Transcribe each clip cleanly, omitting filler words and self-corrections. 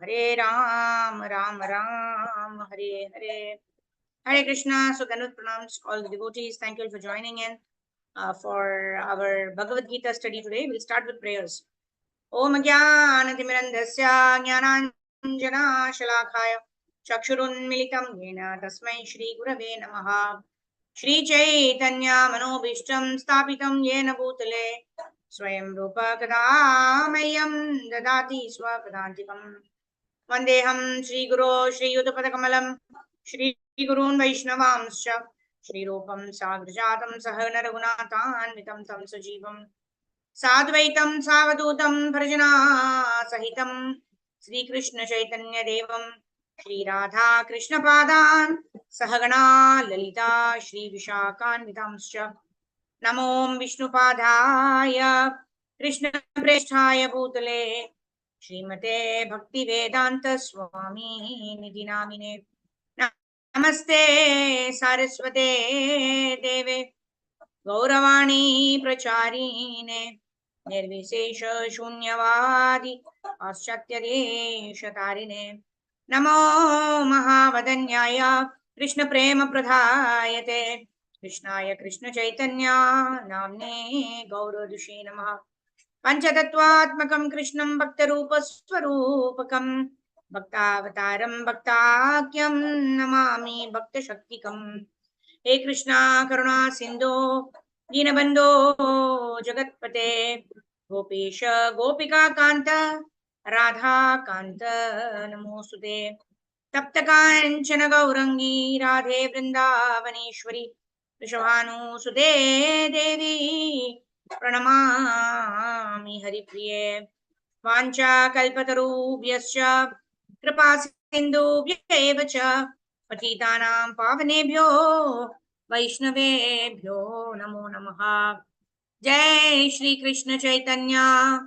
Hare Ram, Ram Ram, Hare Hare. Hare Krishna. So Danut pronouns all the devotees. Thank you all for joining in for our Bhagavad Gita study today. We'll start with prayers. Om Jnanatimirandasya Jnananjana Shalakaya Chakshurunmilitam Yena Tasmai Shri Gurave Namaha. Shri Chaitanya Manobishtam Stapitam Yena Bhutale Swayam Rupa Kadamayam Dadati Swapadantikam Vandeham Shri Guru Shri Yudapadakamalam Shri Gurun Vaishnavamscha Shri Rupam Sagrajatam Sahana Raghunathan Tam Sajivam Sadvaitam Savadutam Prajana Sahitam Sri Krishna Chaitanya Devam Shri Radha Krishna Padan Sahagana Lalita Shri Vishakan Vitamscha Namo Vishnupadaya Krishna Preshthaya Bhutale Srimate Bhakti Vedanta Swami Nidhi Namine Namaste Saraswate Deve Gauravani Pracharine Nirvisesha Shunyavadi Paschatyadesh Namo Mahavadanyaya Krishna Prema Pradhayate Krishnaya Krishna Chaitanya Namne Gauradushe Namaha Panchatattvatmakam Krishnam Bhaktarupa Swarupakam Bhaktavataram Bhaktakyam Namami Bhakta Shaktikam He Krishna Karuna Sindhu Dinabandho Jagatpate Gopesha Gopika Kanta Radha Kanta Namosute Taptakanchana Gaurangi Radhe Vrindavaneshwari Vrishabhanu Sute Devi Pranamami Haripriye Vancha Kalpatarubhyascha Kripa Sindhubhya cha Patitanam Pavanebhyo Vaishnavebhyo Namo Namaha Jai Shri Krishna Chaitanya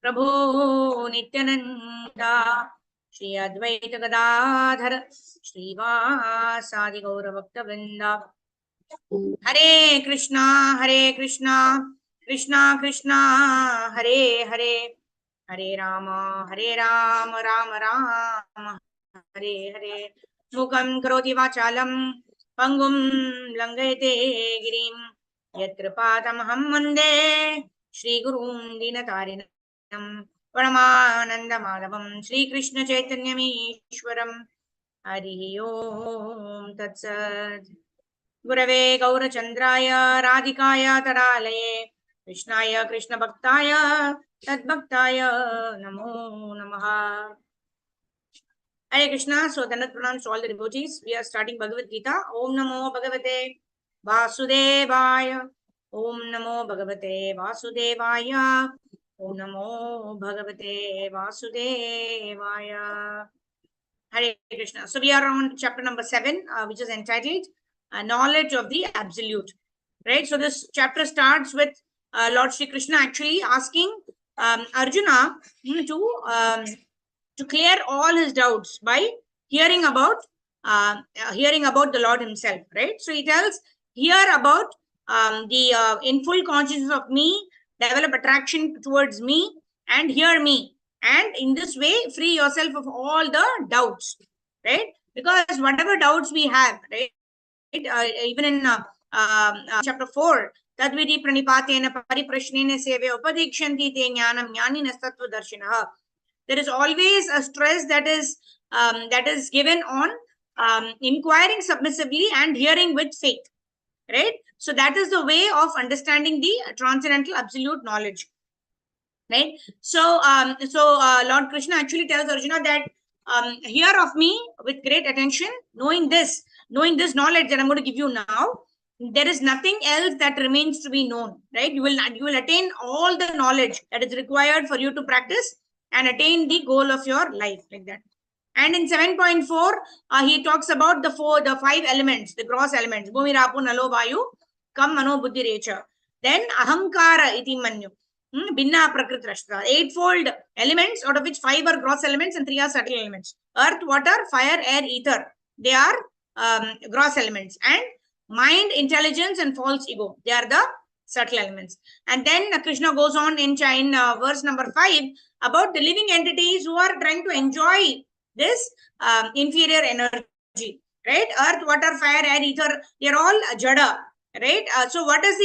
Prabhu Nityananda Shri Advaita Gadadhar Shri Vasadi Gaura Bhakta Vrinda Hare Krishna Krishna Krishna Hare Hare Hare Rama Rama Rama Hare Hare Mukam Karoti Vachalam Pangum Langayate Girim Yatripatamaham Mande Shri Gurun Dinatarinam Paramananda Madhavam Shri Krishna Chaitanya Ishwaram Hari Om Tatsad Gurave Gaurachandraya Radhikaya Tadalaye Krishnaya Krishna Bhaktaya Tadbhaktaya Namo Namaha Hare Krishna. So Danat pronouns to all the devotees. We are starting Bhagavad Gita. Om Namo Bhagavate Vasudevaya. Om Namo Bhagavate Vasudevaya. Om Namo Bhagavate Vasudevaya. Hare Krishna. So we are on chapter number 7, which is entitled Knowledge of the Absolute. Right. So this chapter starts with Lord Shri Krishna actually asking Arjuna to clear all his doubts by hearing about the Lord himself. Right. So he tells, hear about in full consciousness of me, develop attraction towards me, and hear me. And in this way, free yourself of all the doubts, right? Because whatever doubts we have, right? Even in chapter 4, Tadvidi Pranipatena Pariprashnena Seve Upadikshanti Te Jnanam Jnaninas Tattva Darshinaha. There is always a stress that is given on inquiring submissively and hearing with faith, right? So that is the way of understanding the transcendental absolute knowledge. Right. So, Lord Krishna actually tells Arjuna that hear of me with great attention, knowing this knowledge that I'm going to give you now. There is nothing else that remains to be known. Right. You will attain all the knowledge that is required for you to practice and attain the goal of your life, like that. And in 7.4, he talks about the 5 elements, the gross elements: Bhumi, Rapu, Nalo, Vayu, Kam, Mano, Buddhi, Recha. Then Ahankara, Iti, Manyu. Binna Prakritrashtra, 8-fold elements, out of which 5 are gross elements and 3 are subtle elements. Earth, water, fire, air, ether. They are gross elements. And mind, intelligence, and false ego. They are the subtle elements. And then Krishna goes on in verse number 5 about the living entities who are trying to enjoy this inferior energy, right? Earth, water, fire, air, ether, they're all jada, right? So what is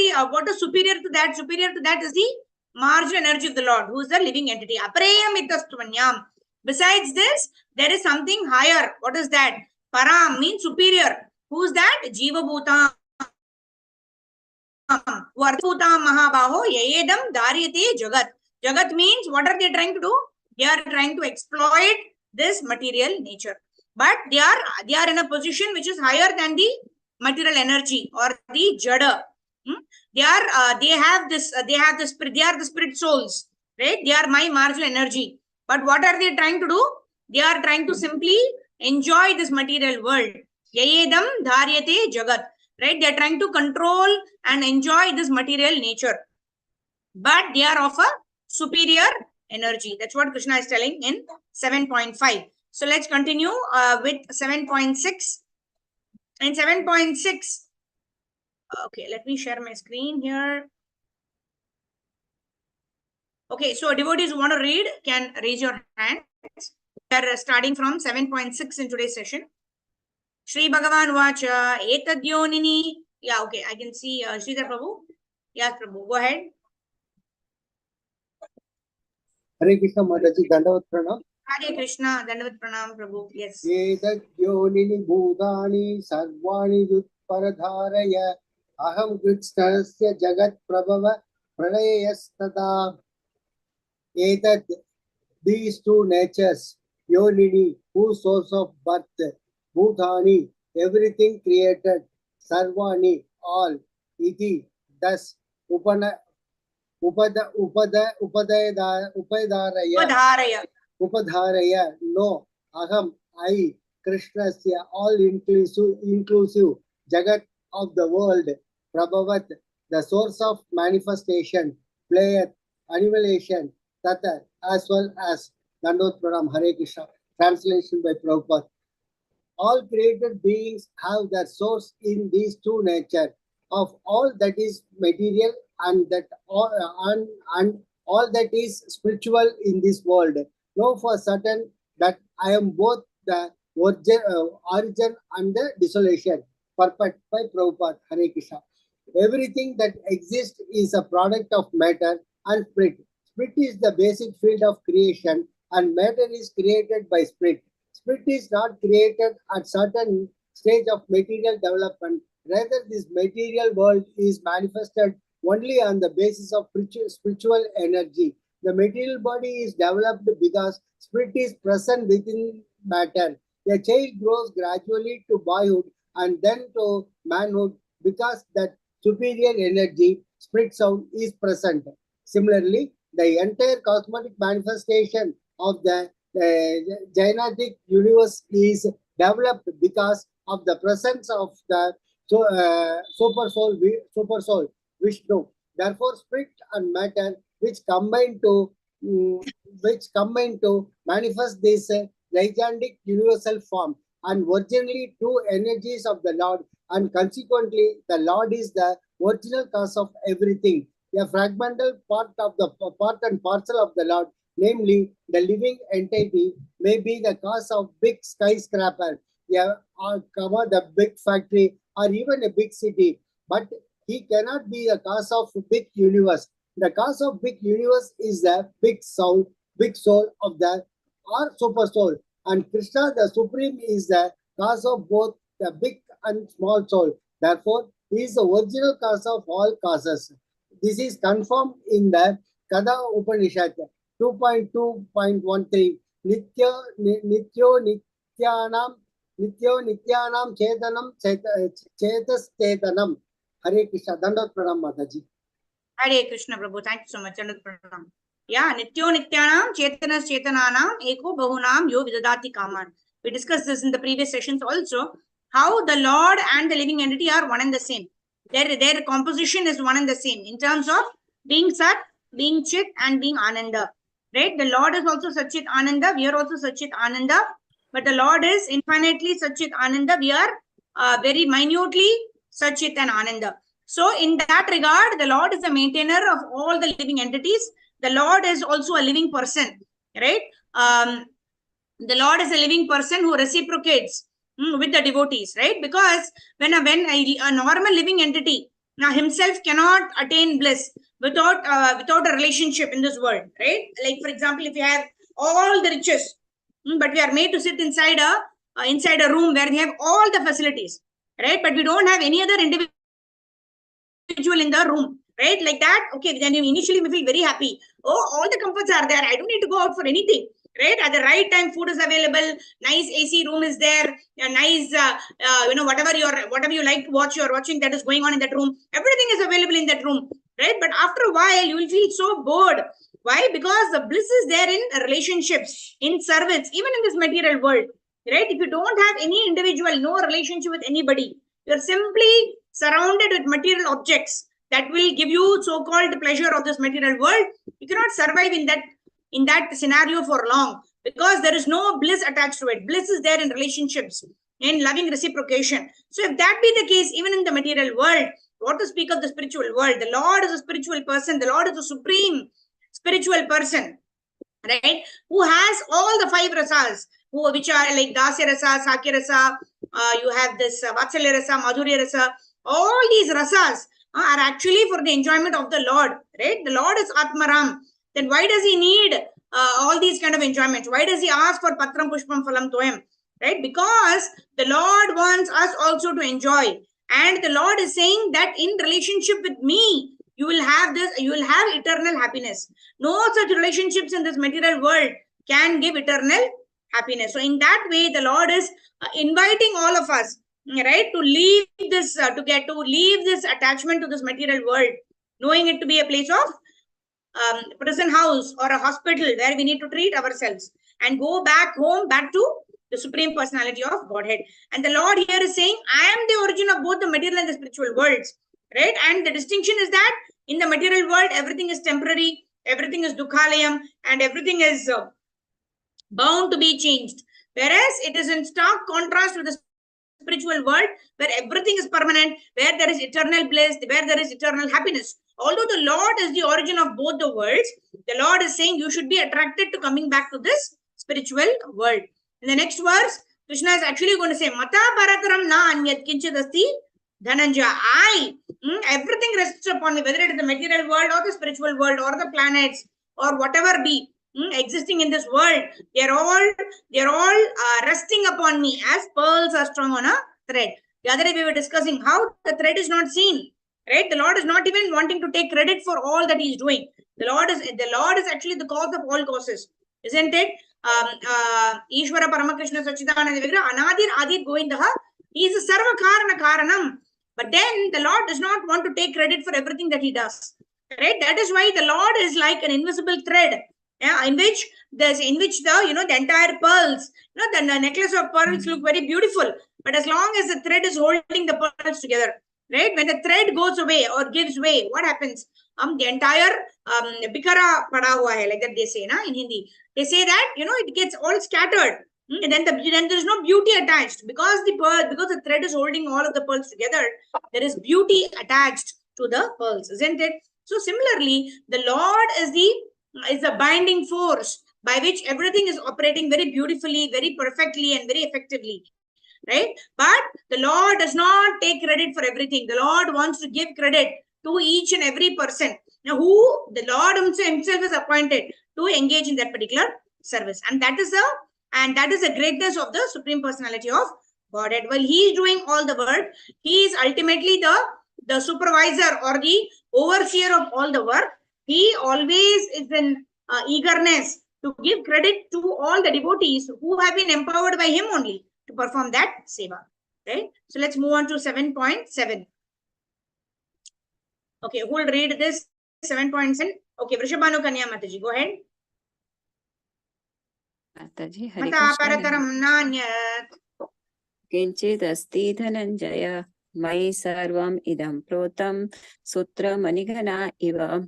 superior to that? Superior to that is the marginal energy of the Lord, who is the living entity. Apareyam itastvanyam. Besides this, there is something higher. What is that? Param means superior. Who's that? Jiva Bhutam. Varthutam Mahabaho Yayedam Daryate Jagat. Jagat means what are they trying to do? They are trying to exploit this material nature. But they are in a position which is higher than the material energy or the jada. They are the spirit souls, right? They are my marginal energy. But what are they trying to do? They are trying to simply enjoy this material world. Yayedam dharyate jagat, right? They are trying to control and enjoy this material nature. But they are of a superior energy. That's what Krishna is telling in 7.5. So let's continue with 7.6. In 7.6, okay, let me share my screen here. Okay, so devotees who want to read can raise your hand. We are starting from 7.6 in today's session. Shri Bhagavan Vacha, Etadyonini. Yeah, okay, I can see Sridhar Prabhu. Yes, Prabhu, go ahead. Hare Krishna Mataji, Dandavat Pranam. Hare Krishna, Dandavat Pranam, Prabhu. Yes. Etadyonini Bhudani Sarvani Yutparadharaya Aham Kritshnasya Jagat Prabhava Pralayastada. Etad, these two natures, Yonini, whose source of birth, Bhutani, everything created, Sarvani, all, Iti, thus, Upadharaya, no, Aham, I, Krishnasya, all inclusive, Jagat of the world, Prabhavat, the source of manifestation, playeth, annihilation, Tata, as well as Dandavat Pranam. Hare Krishna. Translation by Prabhupada. All created beings have their source in these two natures of all that is material and all that is spiritual in this world. Know for certain that I am both the origin and the dissolution. Perfect by Prabhupada. Hare Krishna. Everything that exists is a product of matter and spirit. Spirit is the basic field of creation and matter is created by spirit. Spirit is not created at certain stage of material development. Rather, this material world is manifested only on the basis of spiritual energy. The material body is developed because spirit is present within matter. A child grows gradually to boyhood and then to manhood because that superior energy, spirit sound, is present. Similarly, the entire cosmetic manifestation of the Jainistic universe is developed because of the presence of the super soul Vishnu. Therefore, spirit and matter which combine to manifest this gigantic universal form, and originally two energies of the Lord, and consequently the Lord is the original cause of everything. A fragmental part and parcel of the Lord, namely the living entity, may be the cause of big skyscraper, the big factory, or even a big city, but he cannot be the cause of big universe. The cause of big universe is the big soul of the or super soul, and Krishna, the supreme, is the cause of both the big and small soul. Therefore, he is the original cause of all causes. This is confirmed in the Kada Upanishad 2.2.13. Nityo Nityanam Chetanam Chetas Chetanam. Hare Krishna. Dandavat Pranam Mataji. Hare Krishna Prabhu. Thank you so much. Dandavat Pranam. Yeah, Nityo Nityanam Chetanas Chetananam Eko Bahunam Yo Vidadati Kaman. We discussed this in the previous sessions also. How the Lord and the living entity are one and the same. Their composition is one and the same in terms of being Sat, being Chit, and being Ananda. Right? The Lord is also Satchit Ananda. We are also Satchit Ananda. But the Lord is infinitely Satchit Ananda. We are very minutely Satchit and Ananda. So in that regard, the Lord is the maintainer of all the living entities. The Lord is also a living person, right? The Lord is a living person who reciprocates with the devotees, right? Because when a normal living entity now himself cannot attain bliss without a relationship in this world, right? Like for example, if you have all the riches, but we are made to sit inside a room where we have all the facilities, right? But we don't have any other individual in the room, right? Like that, okay, then you initially may feel very happy. Oh, all the comforts are there. I don't need to go out for anything, right? At the right time, food is available. Nice AC room is there. A nice, whatever you like to watch, you're watching that is going on in that room. Everything is available in that room, right? But after a while, you will feel so bored. Why? Because the bliss is there in relationships, in service, even in this material world, right? If you don't have any individual, no relationship with anybody, you're simply surrounded with material objects that will give you so-called pleasure of this material world. You cannot survive in that scenario for long, because there is no bliss attached to it. Bliss is there in relationships, in loving reciprocation. So if that be the case, even in the material world, what to speak of the spiritual world? The Lord is a spiritual person. The Lord is a supreme spiritual person, right? Who has all the 5 rasas, which are like Dasya rasa, Sakya rasa, you have this Vatsalya rasa, Madhurya rasa. All these rasas are actually for the enjoyment of the Lord, right? The Lord is Atmaram. Then why does he need all these kind of enjoyments? Why does he ask for Patram Pushpam Phalam Toyam? Right? Because the Lord wants us also to enjoy. And the Lord is saying that in relationship with me, you will have eternal happiness. No such relationships in this material world can give eternal happiness. So in that way, the Lord is inviting all of us, right, to leave this, leave this attachment to this material world, knowing it to be a place of prison house or a hospital where we need to treat ourselves, and go back home, back to the Supreme Personality of Godhead. And the Lord here is saying, I am the origin of both the material and the spiritual worlds, right? And the distinction is that in the material world, everything is temporary, everything is dukhalayam, and everything is bound to be changed. Whereas it is in stark contrast with the spiritual world, where everything is permanent, where there is eternal bliss, where there is eternal happiness. Although the Lord is the origin of both the worlds, the Lord is saying you should be attracted to coming back to this spiritual world. In the next verse, Krishna is actually going to say, Mata Parataram na anyat kinchadasti Dhananjaya. Everything rests upon me, whether it is the material world or the spiritual world or the planets or whatever be existing in this world. They're all resting upon me as pearls are strung on a thread. The other day we were discussing how the thread is not seen, right? The Lord is not even wanting to take credit for all that He is doing. The Lord is actually the cause of all causes, isn't it? Ishvara Paramakrishna Sachidananda Vigraha Anadir Adir Govindaha. He is a Sarva Karana Karanam. But then the Lord does not want to take credit for everything that He does, right? That is why the Lord is like an invisible thread, in which the entire pearls, the necklace of pearls look very beautiful, but as long as the thread is holding the pearls together, right? When the thread goes away or gives way, what happens? The entire bikara pada hua hai, like that they say, in Hindi. They say that it gets all scattered. And then there is no beauty attached, because the thread is holding all of the pearls together. There is beauty attached to the pearls, isn't it? So similarly, the Lord is the binding force by which everything is operating very beautifully, very perfectly, and very effectively, right? But the Lord does not take credit for everything. The Lord wants to give credit to each and every person now who the Lord himself is appointed to engage in that particular service. And that is the greatness of the Supreme Personality of Godhead. While He is doing all the work, He is ultimately the supervisor or the overseer of all the work. He always is in eagerness to give credit to all the devotees who have been empowered by Him only to perform that seva, right? So let's move on to 7.7. Okay, who will read this 7.7? Okay, Vrishabhanu Kanya Mataji, go ahead. Mataji, Mata Parataram Nanyat Kinchidasti Dhananjaya Mai Sarvam Idam Protam Sutra Manigana Iva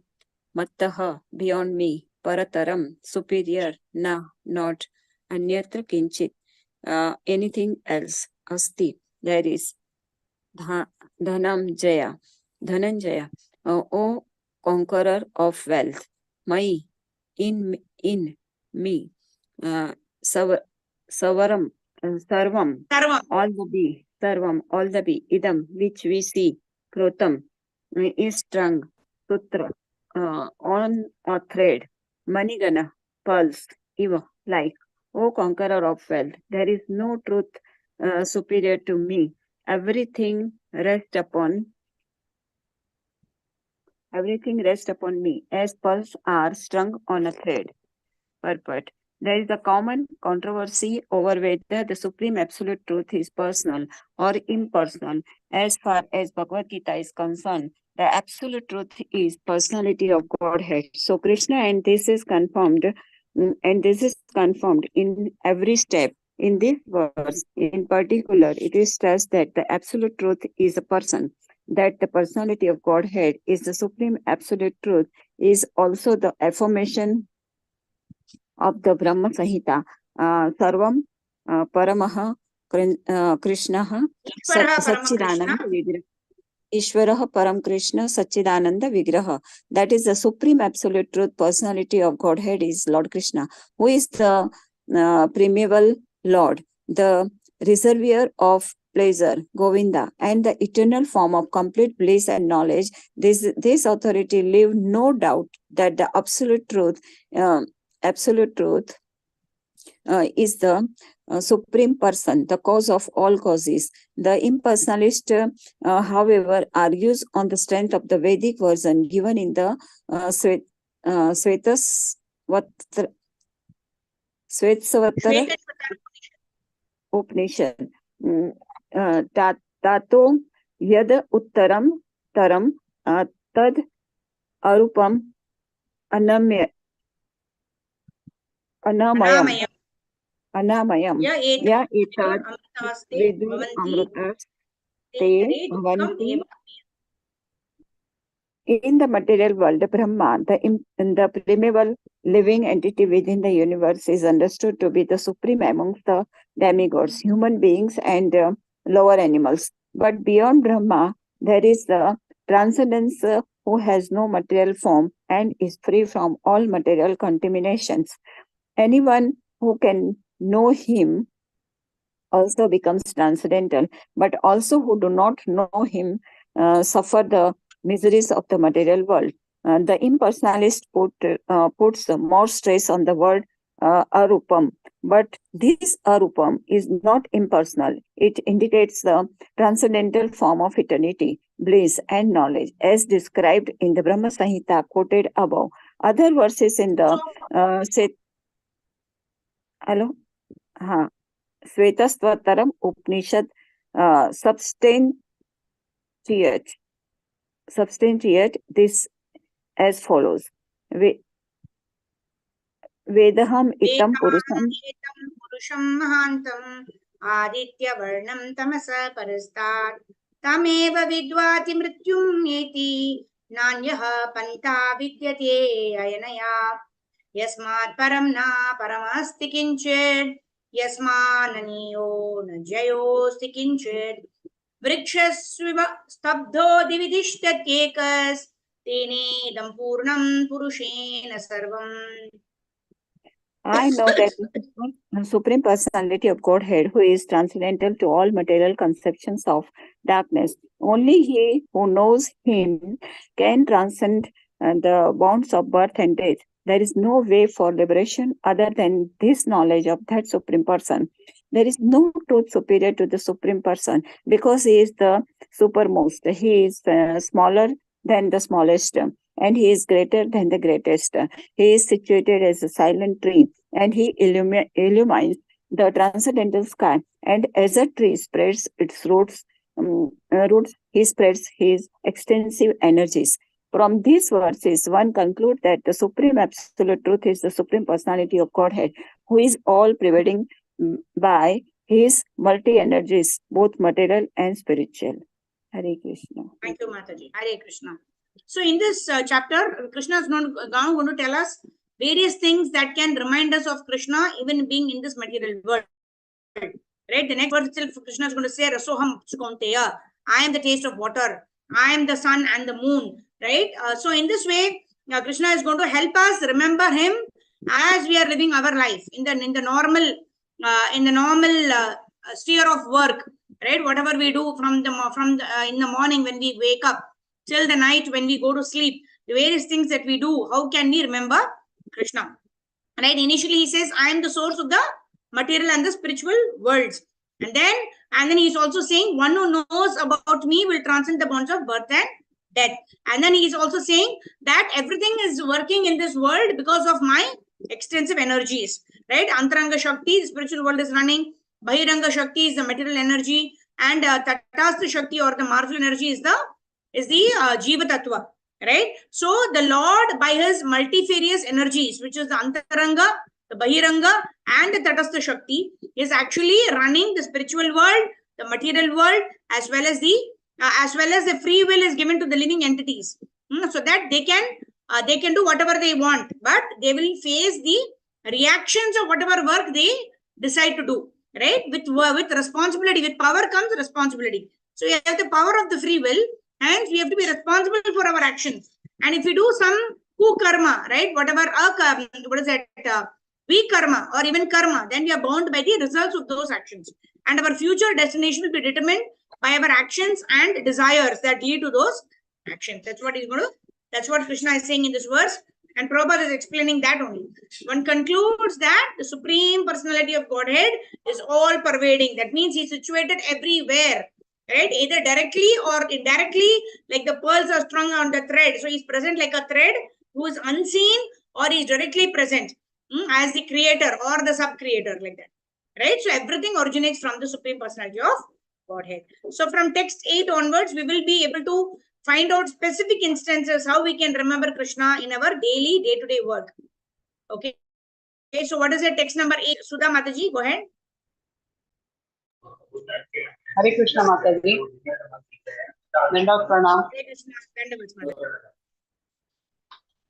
Mattaha, beyond me, Parataram, superior, not Anyatra Kinchit, anything else, Asti, there is Dhanam Jaya, Dhananjaya, O conqueror of wealth, Mai, in me, Savaram, Sarvam, Sarvam. Sarvam, all the be, Idam, which we see, Krotam, is strung, Sutra, on a thread, Manigana, pulse, Eva, like, O conqueror of wealth, there is no truth superior to me. Everything rests upon me, as pearls are strung on a thread. Purport. There is a common controversy over whether the supreme absolute truth is personal or impersonal. As far as Bhagavad Gita is concerned, the absolute truth is personality of Godhead. So Krishna, and this is confirmed in every step. In this verse, in particular, it is stressed that the absolute truth is a person, that the personality of Godhead is the supreme absolute truth, is also the affirmation of the Brahma Samhita. Sarvam Paramaha Krishnaha Ishvaraha Param Satchidananda Krishna. Vigraha. Ishvaraha Param Krishna Satchidananda Vigraha. That is the supreme absolute truth personality of Godhead is Lord Krishna, who is the primeval Lord, the reservoir of pleasure, Govinda, and the eternal form of complete bliss and knowledge. This authority leave no doubt that the absolute truth is the supreme person, the cause of all causes. The impersonalist, however, argues on the strength of the Vedic version given in the Shvetashvatara Upanishad. Tato yad uttaram taram tad arupam anamayam. Anamayam. Ya Ya etat amritaste vidur bhavanti amrutas te te yare dukkam bhavanti. eva. In the material world, Brahma, the primeval living entity within the universe, is understood to be the supreme amongst the demigods, human beings, and lower animals. But beyond Brahma, there is the transcendence who has no material form and is free from all material contaminations. Anyone who can know him also becomes transcendental, but also who do not know him suffer the miseries of the material world. The impersonalist puts more stress on the word arupam, but this arupam is not impersonal. It indicates the transcendental form of eternity, bliss, and knowledge, as described in the Brahma Samhita quoted above. Other verses in the Shvetashvataram Upanishad substantiate this as follows. Vedaham itam purusham mahantam aditya varnam tamasa parastat tameva vidvati mrityum eti nanyaha panta vidyate ayanaya yasmat param na paramasti kinchid yasmananiyo na jayosti kinchid vrikshasviva stabdho dividishtatyekas tenedam purnam purushena sarvam. I know that the Supreme Personality of Godhead, who is transcendental to all material conceptions of darkness, only he who knows him can transcend the bonds of birth and death. There is no way for liberation other than this knowledge of that Supreme Person. There is no truth superior to the Supreme Person because he is the supermost. He is smaller than the smallest, and he is greater than the greatest. He is situated as a silent tree, and he illumines the transcendental sky. And as a tree spreads its roots, he spreads his extensive energies. From these verses, one concludes that the supreme absolute truth is the supreme personality of Godhead, who is all pervading by his multi-energies, both material and spiritual. Hare Krishna. Thank you, Mataji. Hare Krishna. So in this chapter, Krishna is now going to tell us various things that can remind us of Krishna even being in this material world. Right? The next verse itself, Krishna is going to say, Rasoham Sukaunteya, I am the taste of water. I am the sun and the moon, right? So in this way, Krishna is going to help us remember him as we are living our life in the normal sphere of work, right? Whatever we do from in the morning when we wake up till the night when we go to sleep, the various things that we do, how can we remember Krishna? Right? Initially, he says, I am the source of the material and the spiritual worlds. And then he's also saying, one who knows about me will transcend the bonds of birth and death. And then he's also saying that everything is working in this world because of my extensive energies, right? Antaranga Shakti, the spiritual world is running. Bahiranga Shakti is the material energy. And Tatastha Shakti or the martial energy is the Jiva Tattva, right? So the Lord, by his multifarious energies, which is the Antaranga, the Bahiranga, and the Tatastha Shakti, is actually running the spiritual world, the material world, as well as the free will is given to the living entities, so that they can do whatever they want, but they will face the reactions of whatever work they decide to do, right? With responsibility, with power comes responsibility. So you have the power of the free will, and we have to be responsible for our actions. And if we do some karma, right, whatever weak karma or even karma, then we are bound by the results of those actions. And our future destination will be determined by our actions and desires that lead to those actions. That's what Krishna is saying in this verse. And Prabhupada is explaining that only. One concludes that the Supreme Personality of Godhead is all pervading. That means he is situated everywhere, right? Either directly or indirectly, like the pearls are strung on the thread. So he's present like a thread who is unseen, or he's directly present as the creator or the sub-creator, like that, right? So everything originates from the Supreme Personality of Godhead. So from text 8 onwards, we will be able to find out specific instances how we can remember Krishna in our daily day-to-day work. Okay. So what is it? Text number 8. Sudha Mataji, go ahead. Hare Krishna Mataji. Nanda Pranam. Hare Krishna.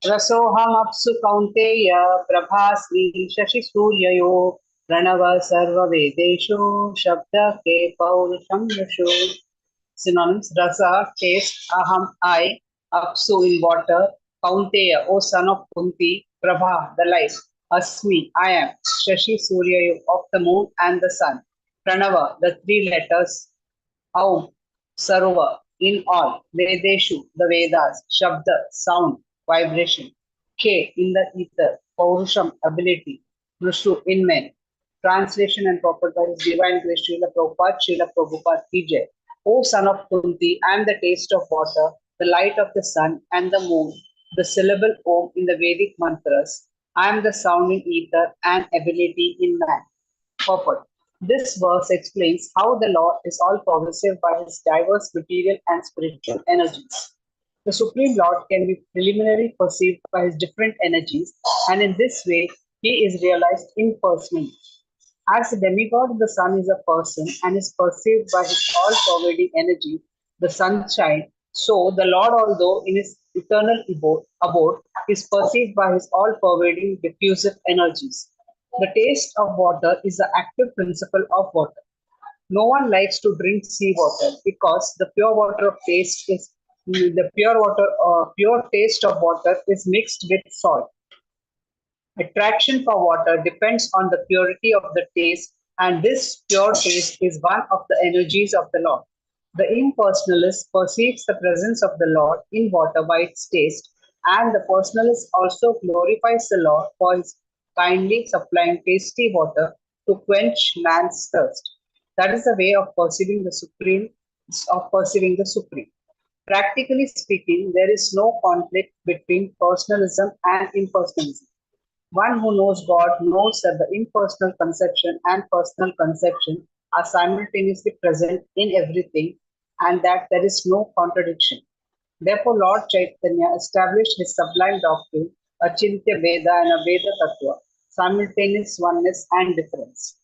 Rasoham apsu kaunteya prabhasmi shashi suryayo pranava sarva vedeshu shabda ke paurusham yashu. Synonyms: rasa, taste; aham, I; apsu, in water; kaunteya, O son of Kunti; prabha, the light; asmi, I am; shashi suryayo, of the moon and the sun; pranava, the three letters; aum, sarva, in all; vedeshu, the Vedas; shabda, sound, vibration; ke, in the ether; paurusham, ability; nushu, in men. Translation and proper is Divine Grace Srila Prabhupada Ki Jai. O son of Kunti, I am the taste of water, the light of the sun and the moon, the syllable Om in the Vedic mantras. I am the sound in ether and ability in man. Purport. This verse explains how the Lord is all possessive by his diverse material and spiritual energies. The Supreme Lord can be preliminarily perceived by his different energies, and in this way, he is realized impersonally. As the demigod, the sun is a person and is perceived by his all-pervading energy, the sunshine. So the Lord, although in his eternal abode, is perceived by his all-pervading diffusive energies. The taste of water is the active principle of water. No one likes to drink seawater because the pure water of taste is pure taste of water is mixed with salt. Attraction for water depends on the purity of the taste, and this pure taste is one of the energies of the Lord. The impersonalist perceives the presence of the Lord in water by its taste, and the personalist also glorifies the Lord for his kindly supplying tasty water to quench man's thirst. That is the way of perceiving the Supreme. Practically speaking, there is no conflict between personalism and impersonalism. One who knows God knows that the impersonal conception and personal conception are simultaneously present in everything, and that there is no contradiction. Therefore, Lord Chaitanya established his sublime doctrine, Achintya Veda and Aveda Tattva, simultaneous oneness and difference.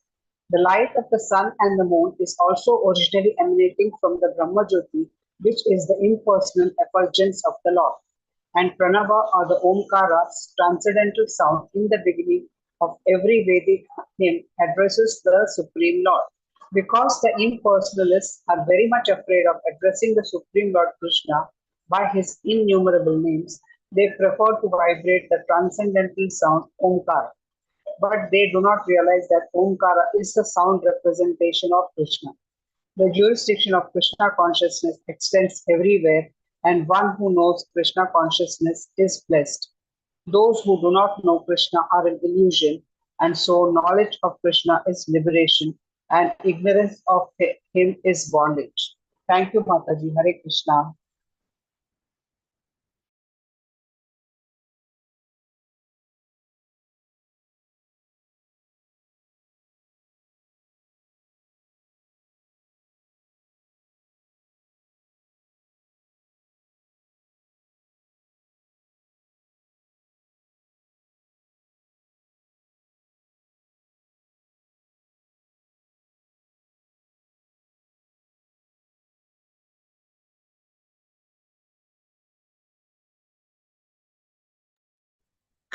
The light of the sun and the moon is also originally emanating from the Brahma Jyoti, which is the impersonal effulgence of the Lord. And Pranava, or the Omkara's transcendental sound in the beginning of every Vedic hymn, addresses the Supreme Lord. Because the impersonalists are very much afraid of addressing the Supreme Lord Krishna by his innumerable names, they prefer to vibrate the transcendental sound Omkara. But they do not realize that Omkara is the sound representation of Krishna. The jurisdiction of Krishna consciousness extends everywhere, and one who knows Krishna consciousness is blessed. Those who do not know Krishna are an illusion, and so knowledge of Krishna is liberation, and ignorance of him is bondage. Thank you, Mataji. Hare Krishna.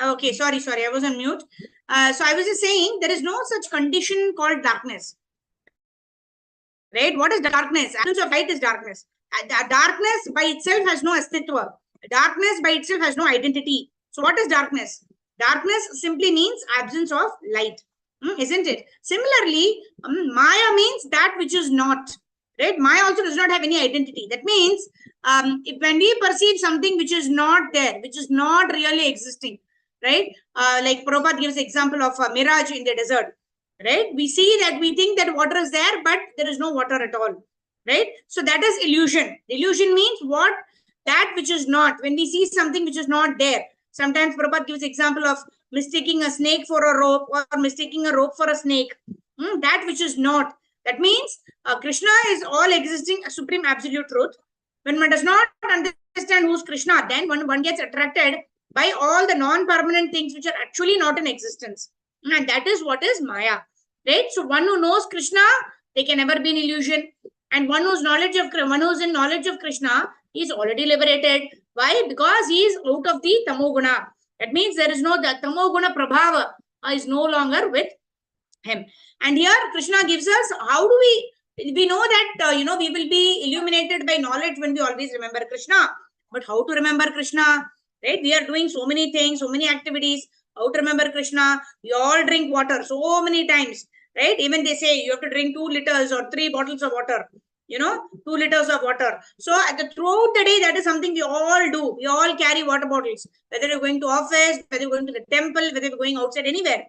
Okay, sorry, I was on mute. So I was just saying there is no such condition called darkness. Right? What is darkness? Absence of light is darkness. Darkness by itself has no astitva. Darkness by itself has no identity. So what is darkness? Darkness simply means absence of light, isn't it? Similarly, Maya means that which is not. Right? Maya also does not have any identity. That means when we perceive something which is not there, which is not really existing, right? Like Prabhupada gives example of a mirage in the desert. Right? We see that, we think that water is there, but there is no water at all. Right? So that is illusion. Illusion means what? That which is not. When we see something which is not there. Sometimes Prabhupada gives example of mistaking a snake for a rope, or mistaking a rope for a snake. That which is not. That means Krishna is all existing, a supreme absolute truth. When one does not understand who's Krishna, then one gets attracted by all the non-permanent things which are actually not in existence. And that is what is Maya. Right? So one who knows Krishna, they can never be an illusion. And one who's in knowledge of Krishna is already liberated. Why? Because he is out of the tamoguna. That means there is no, the tamoguna prabhava is no longer with him. And here Krishna gives us, how do we know that, we will be illuminated by knowledge when we always remember Krishna. But how to remember Krishna? Right? We are doing so many things, so many activities. How to remember Krishna? We all drink water so many times. Right? Even they say you have to drink 2 liters or 3 bottles of water. 2 liters of water. So throughout the day, that is something we all do. We all carry water bottles. Whether you're going to office, whether you're going to the temple, whether you're going outside, anywhere.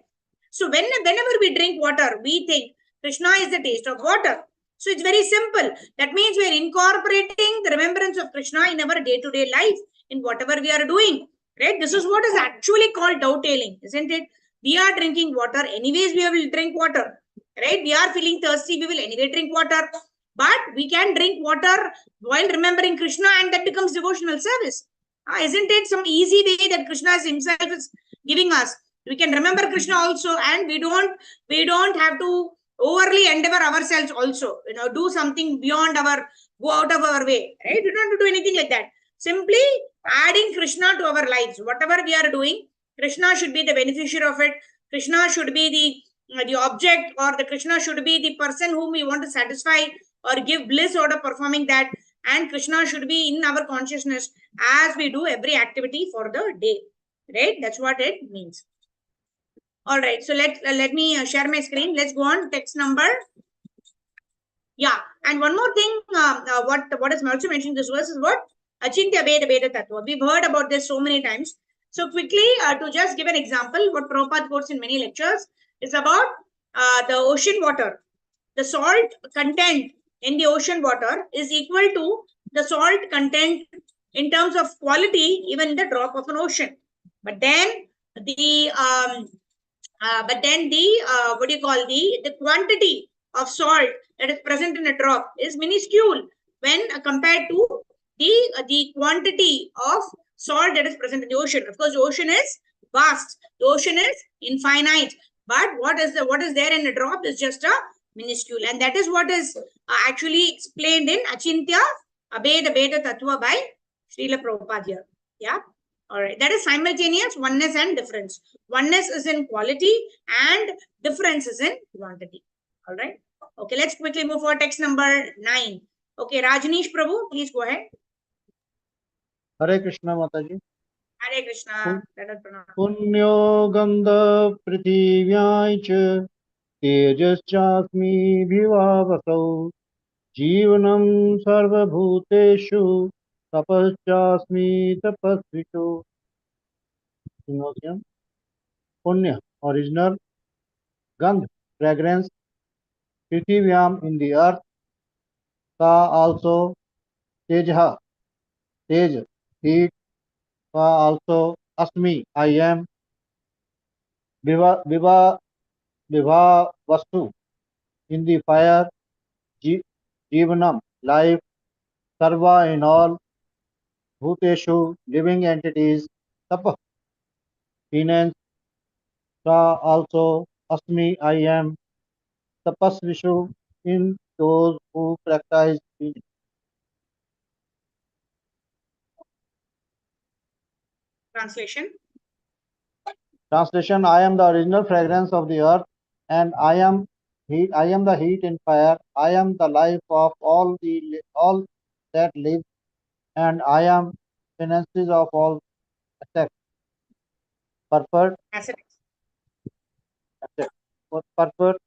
So whenever we drink water, we think Krishna is the taste of water. So it's very simple. That means we are incorporating the remembrance of Krishna in our day-to-day life, in whatever we are doing. Right? This is what is actually called dovetailing, isn't it? We are drinking water. Anyways, we will drink water. Right? We are feeling thirsty. We will anyway drink water. But we can drink water while remembering Krishna, and that becomes devotional service. Isn't it some easy way that Krishna himself is giving us? We can remember Krishna also, and we don't have to overly endeavor ourselves also. Do something beyond go out of our way. Right? We don't have to do anything like that. Simply adding Krishna to our lives. Whatever we are doing, Krishna should be the beneficiary of it. Krishna should be the object, or the Krishna should be the person whom we want to satisfy or give bliss out of performing that. And Krishna should be in our consciousness as we do every activity for the day. Right? That's what it means. All right. So let me share my screen. Let's go on. Text number. Yeah. And one more thing, what is also mentioned in this verse is what? Achintya Veda Veda Tattva. We've heard about this so many times. So quickly, to just give an example, what Prabhupada quotes in many lectures is about the ocean water. The salt content in the ocean water is equal to the salt content in terms of quality, even in the drop of an ocean. But then the the quantity of salt that is present in a drop is minuscule when compared to the quantity of salt that is present in the ocean. Of course, the ocean is vast, the ocean is infinite, but what is there in a drop is just a minuscule, and that is what is actually explained in Achintya Abheda Beda Tattva by Srila Prabhupada here. Yeah. All right. That is simultaneous oneness and difference. Oneness is in quality and difference is in quantity. All right. Okay, let's quickly move for text number 9. Okay, Rajneesh Prabhu, please go ahead. Hare Krishna Mataji. Hare Krishna. Let us pronounce. Punyo gandha prithivyaay cha tejaschasmi bhivavasau jivanam sarva bhuteshu tapaschasmi tapasvishu. Synonym. Punya, original. Gandh, fragrance. Prithivyam, in the earth. Ka, also. Tejha, tej, heat. Ka, also. Asmi, I am. Viva Vastu, in the fire. Jivanam, life. Sarva, in all. Bhuteshu, living entities. Tapa, penance. Sa, also. Asmi, I am. Tapasvishu, in those who practice penance. Translation. Translation: I am the original fragrance of the earth, and I am the heat in fire. I am the life of all that live, and I am finances of all assets. Purport. Assets. Purport.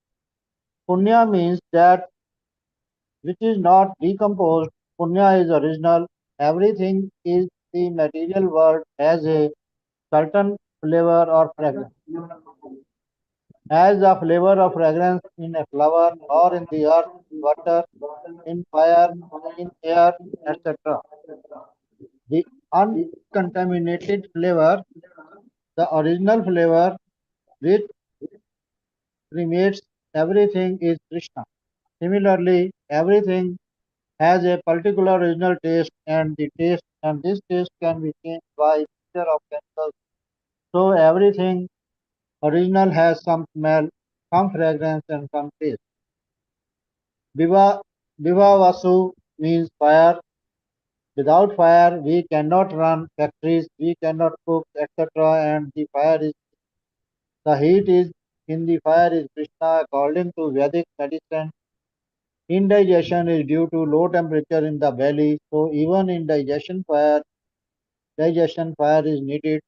Punya means that which is not decomposed. Punya is original. Everything is the material world has a certain flavor or fragrance. As the flavor of fragrance in a flower or in the earth, water, in fire, in air, etc. The uncontaminated flavor, the original flavor which permeates everything is Krishna. Similarly, everything has a particular original taste and this taste can be changed by mixture of chemicals. So everything original has some smell, some fragrance and some taste. Viva Vasu means fire. Without fire, we cannot run factories, we cannot cook, etc. And the heat is in the fire is Krishna. According to Vedic medicine, indigestion is due to low temperature in the belly. So even in digestion fire is needed.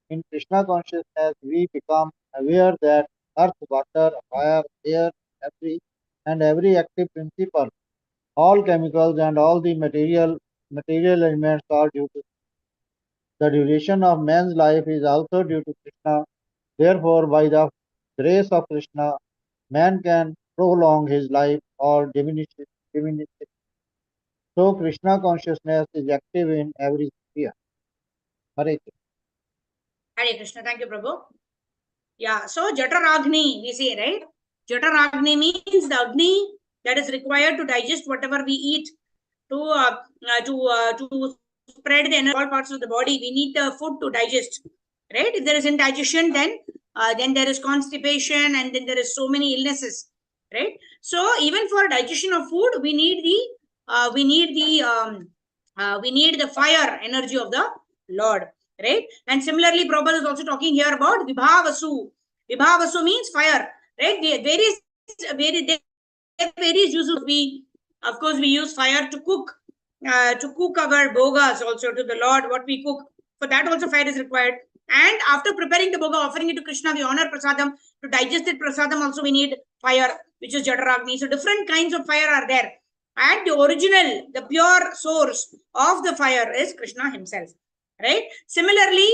In Krishna consciousness, we become aware that earth, water, fire, air, every active principle, all chemicals and all the material elements are due to the duration of man's life is also due to Krishna. Therefore, by the grace of Krishna, man can prolong his life or diminish it. So Krishna consciousness is active in every sphere. Hare Krishna. Hare Krishna. Thank you, Prabhu. Yeah, so Jataragni, we say, right? Jataragni means the Agni that is required to digest whatever we eat, to spread the energy all parts of the body. We need the food to digest, right? If there is indigestion, then there is constipation, and then there is so many illnesses, right? So even for digestion of food, we need the fire energy of the Lord, right? And similarly, Prabhupada is also talking here about Vibhavasu. Vibhavasu means fire, right? Various uses. Of course, we use fire to cook our bhogas also to the Lord. What we cook, for that also fire is required. And after preparing the bhoga, offering it to Krishna, we honor prasadam. To digest it prasadam also we need fire, which is Jataragni. So different kinds of fire are there. And the original, the pure source of the fire is Krishna himself, right? Similarly,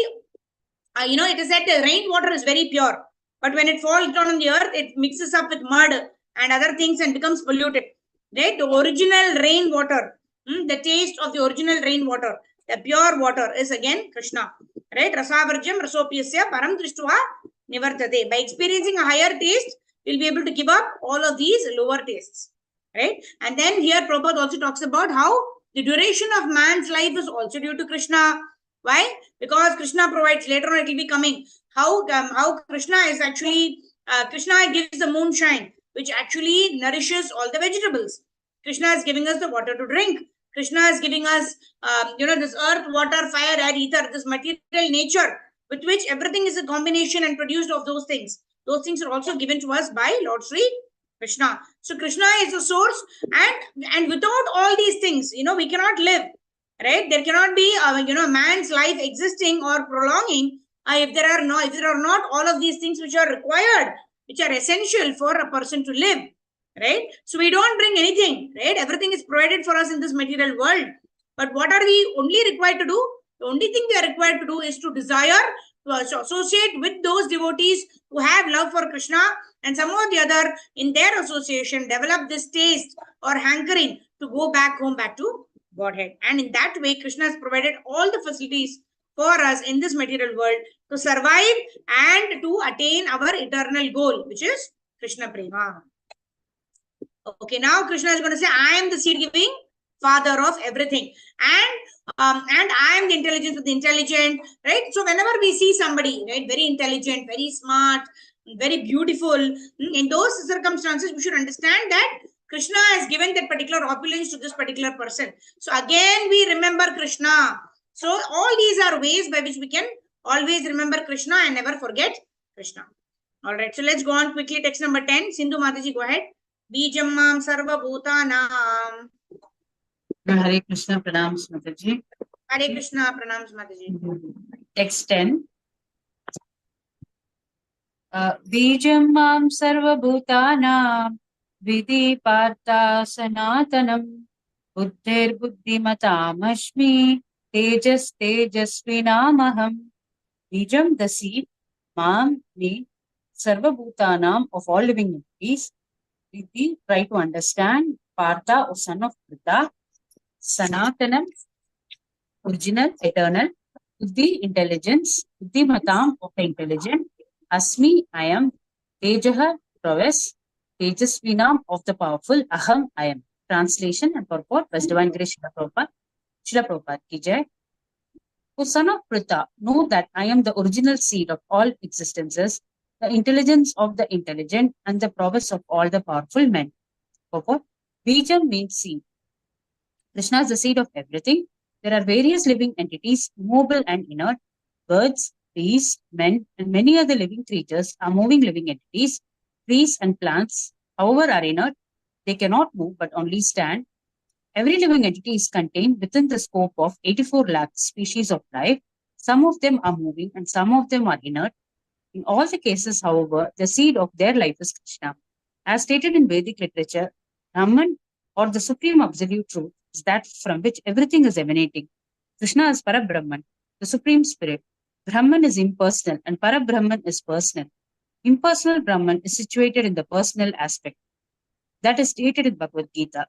it is said the rainwater is very pure, but when it falls down on the earth, it mixes up with mud and other things and becomes polluted, right? The original rainwater, the taste of the original rainwater, the pure water is again Krishna, right? Rasavarjam rasopyasya param drishtva nivartate. By experiencing a higher taste, we'll be able to give up all of these lower tastes, right? And then here Prabhupada also talks about how the duration of man's life is also due to Krishna. Why? Because Krishna provides. Later on it will be coming how Krishna is actually Krishna gives the moonshine, which actually nourishes all the vegetables. Krishna is giving us the water to drink. Krishna is giving us this earth, water, fire, air, ether, this material nature with which everything is a combination and produced of those things. Those things are also given to us by Lord Sri Krishna. So Krishna is the source, and without all these things, we cannot live, right? There cannot be, man's life existing or prolonging if there are not all of these things which are required, which are essential for a person to live, right? So we don't bring anything, right? Everything is provided for us in this material world. But what are we only required to do? The only thing we are required to do is to desire to associate with those devotees who have love for Krishna, and some or the other in their association develop this taste or hankering to go back home, back to Godhead. And in that way, Krishna has provided all the facilities for us in this material world to survive and to attain our eternal goal, which is Krishna Prema. Okay, now Krishna is going to say, I am the seed-giving father of everything. And I am the intelligence of the intelligent, right? So whenever we see somebody, right, very intelligent, very smart, very beautiful, in those circumstances, we should understand that Krishna has given that particular opulence to this particular person. So again, we remember Krishna. So all these are ways by which we can always remember Krishna and never forget Krishna. All right, so let's go on quickly. Text number 10. Sindhu Mataji, go ahead. Bijam mam sarva bhutanam. Hare Krishna, pranams Mataji. Hare Krishna, pranams Mataji. Text 10. Bijam mam sarva bhutanam vidhi partha sanatanam buddhir buddhimatam ashmi tejas tejasvinamaham. Bijam, the seed, mam, me, sarva bhutanam, of all living entities. Vidhi, try to understand, partha, or son of Pritha, sanatanam, original, eternal, buddhi, intelligence, buddhimatam, of the intelligent, asmi, I am, tejaha, prowess, tejasvinam, of the powerful, aham, I am. Translation and purport, West Divine Grace Srila Prabhupada ki jai. O son of Pritha, know that I am the original seed of all existences, the intelligence of the intelligent, and the prowess of all the powerful men. Purport, Bijam means seed. Krishna is the seed of everything. There are various living entities, mobile and inert. Birds, beasts, men, and many other living creatures are moving living entities. Trees and plants, however, are inert. They cannot move but only stand. Every living entity is contained within the scope of 84 lakh species of life. Some of them are moving and some of them are inert. In all the cases, however, the seed of their life is Krishna. As stated in Vedic literature, Brahman, or the supreme absolute truth, is that from which everything is emanating. Krishna is Parabrahman, the supreme spirit. Brahman is impersonal and Parabrahman is personal. Impersonal Brahman is situated in the personal aspect. That is stated in Bhagavad Gita.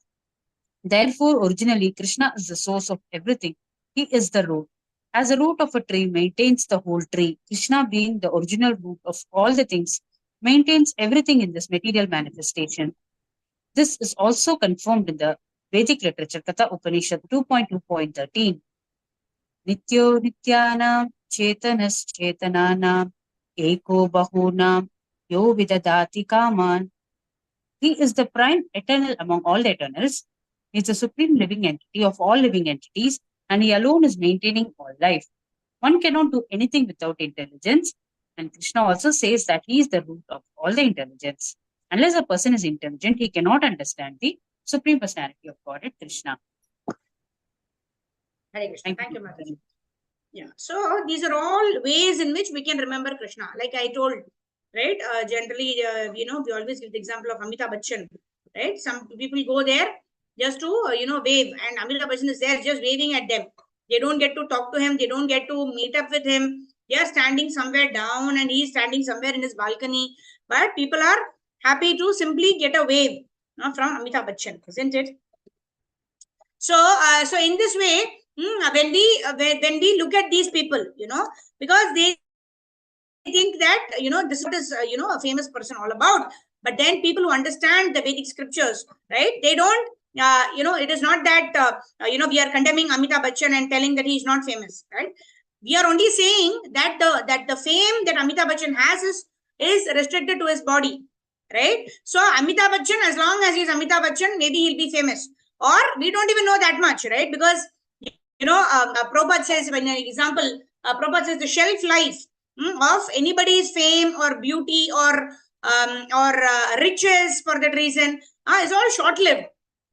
Therefore, originally, Krishna is the source of everything. He is the root. As the root of a tree maintains the whole tree, Krishna, being the original root of all the things, maintains everything in this material manifestation. This is also confirmed in the Vedic literature, Katha Upanishad 2.2.13. Nityo nityanam chetanas chetananam eko bahunam yo vidadati kaman. He is the prime eternal among all the eternals. He is the supreme living entity of all living entities, and he alone is maintaining all life. One cannot do anything without intelligence, and Krishna also says that he is the root of all the intelligence. Unless a person is intelligent, he cannot understand the Supreme Personality of Godhead, Krishna. Hare Krishna. Thank you, Mataji. Yeah. So these are all ways in which we can remember Krishna. Like I told, right? Generally, we always give the example of Amitabh Bachchan, right? Some people go there just to, wave, and Amitabh Bachchan is there just waving at them. They don't get to talk to him. They don't get to meet up with him. They are standing somewhere down and he's standing somewhere in his balcony. But people are happy to simply get a wave from Amitabh Bachchan, isn't it? So, so in this way, when we look at these people, because they think that, this is, a famous person all about. But then people who understand the Vedic scriptures, right? They don't, it is not that, we are condemning Amitabh Bachchan and telling that he is not famous, right? We are only saying that the fame that Amitabh Bachchan has is restricted to his body, right? So Amitabh Bachchan, as long as he is Amitabh Bachchan, maybe he'll be famous. Or we don't even know that much, right? Because, Prabhupada says, for example, Prabhupada says the shelf life of anybody's fame or beauty or or riches for that reason, is all short-lived,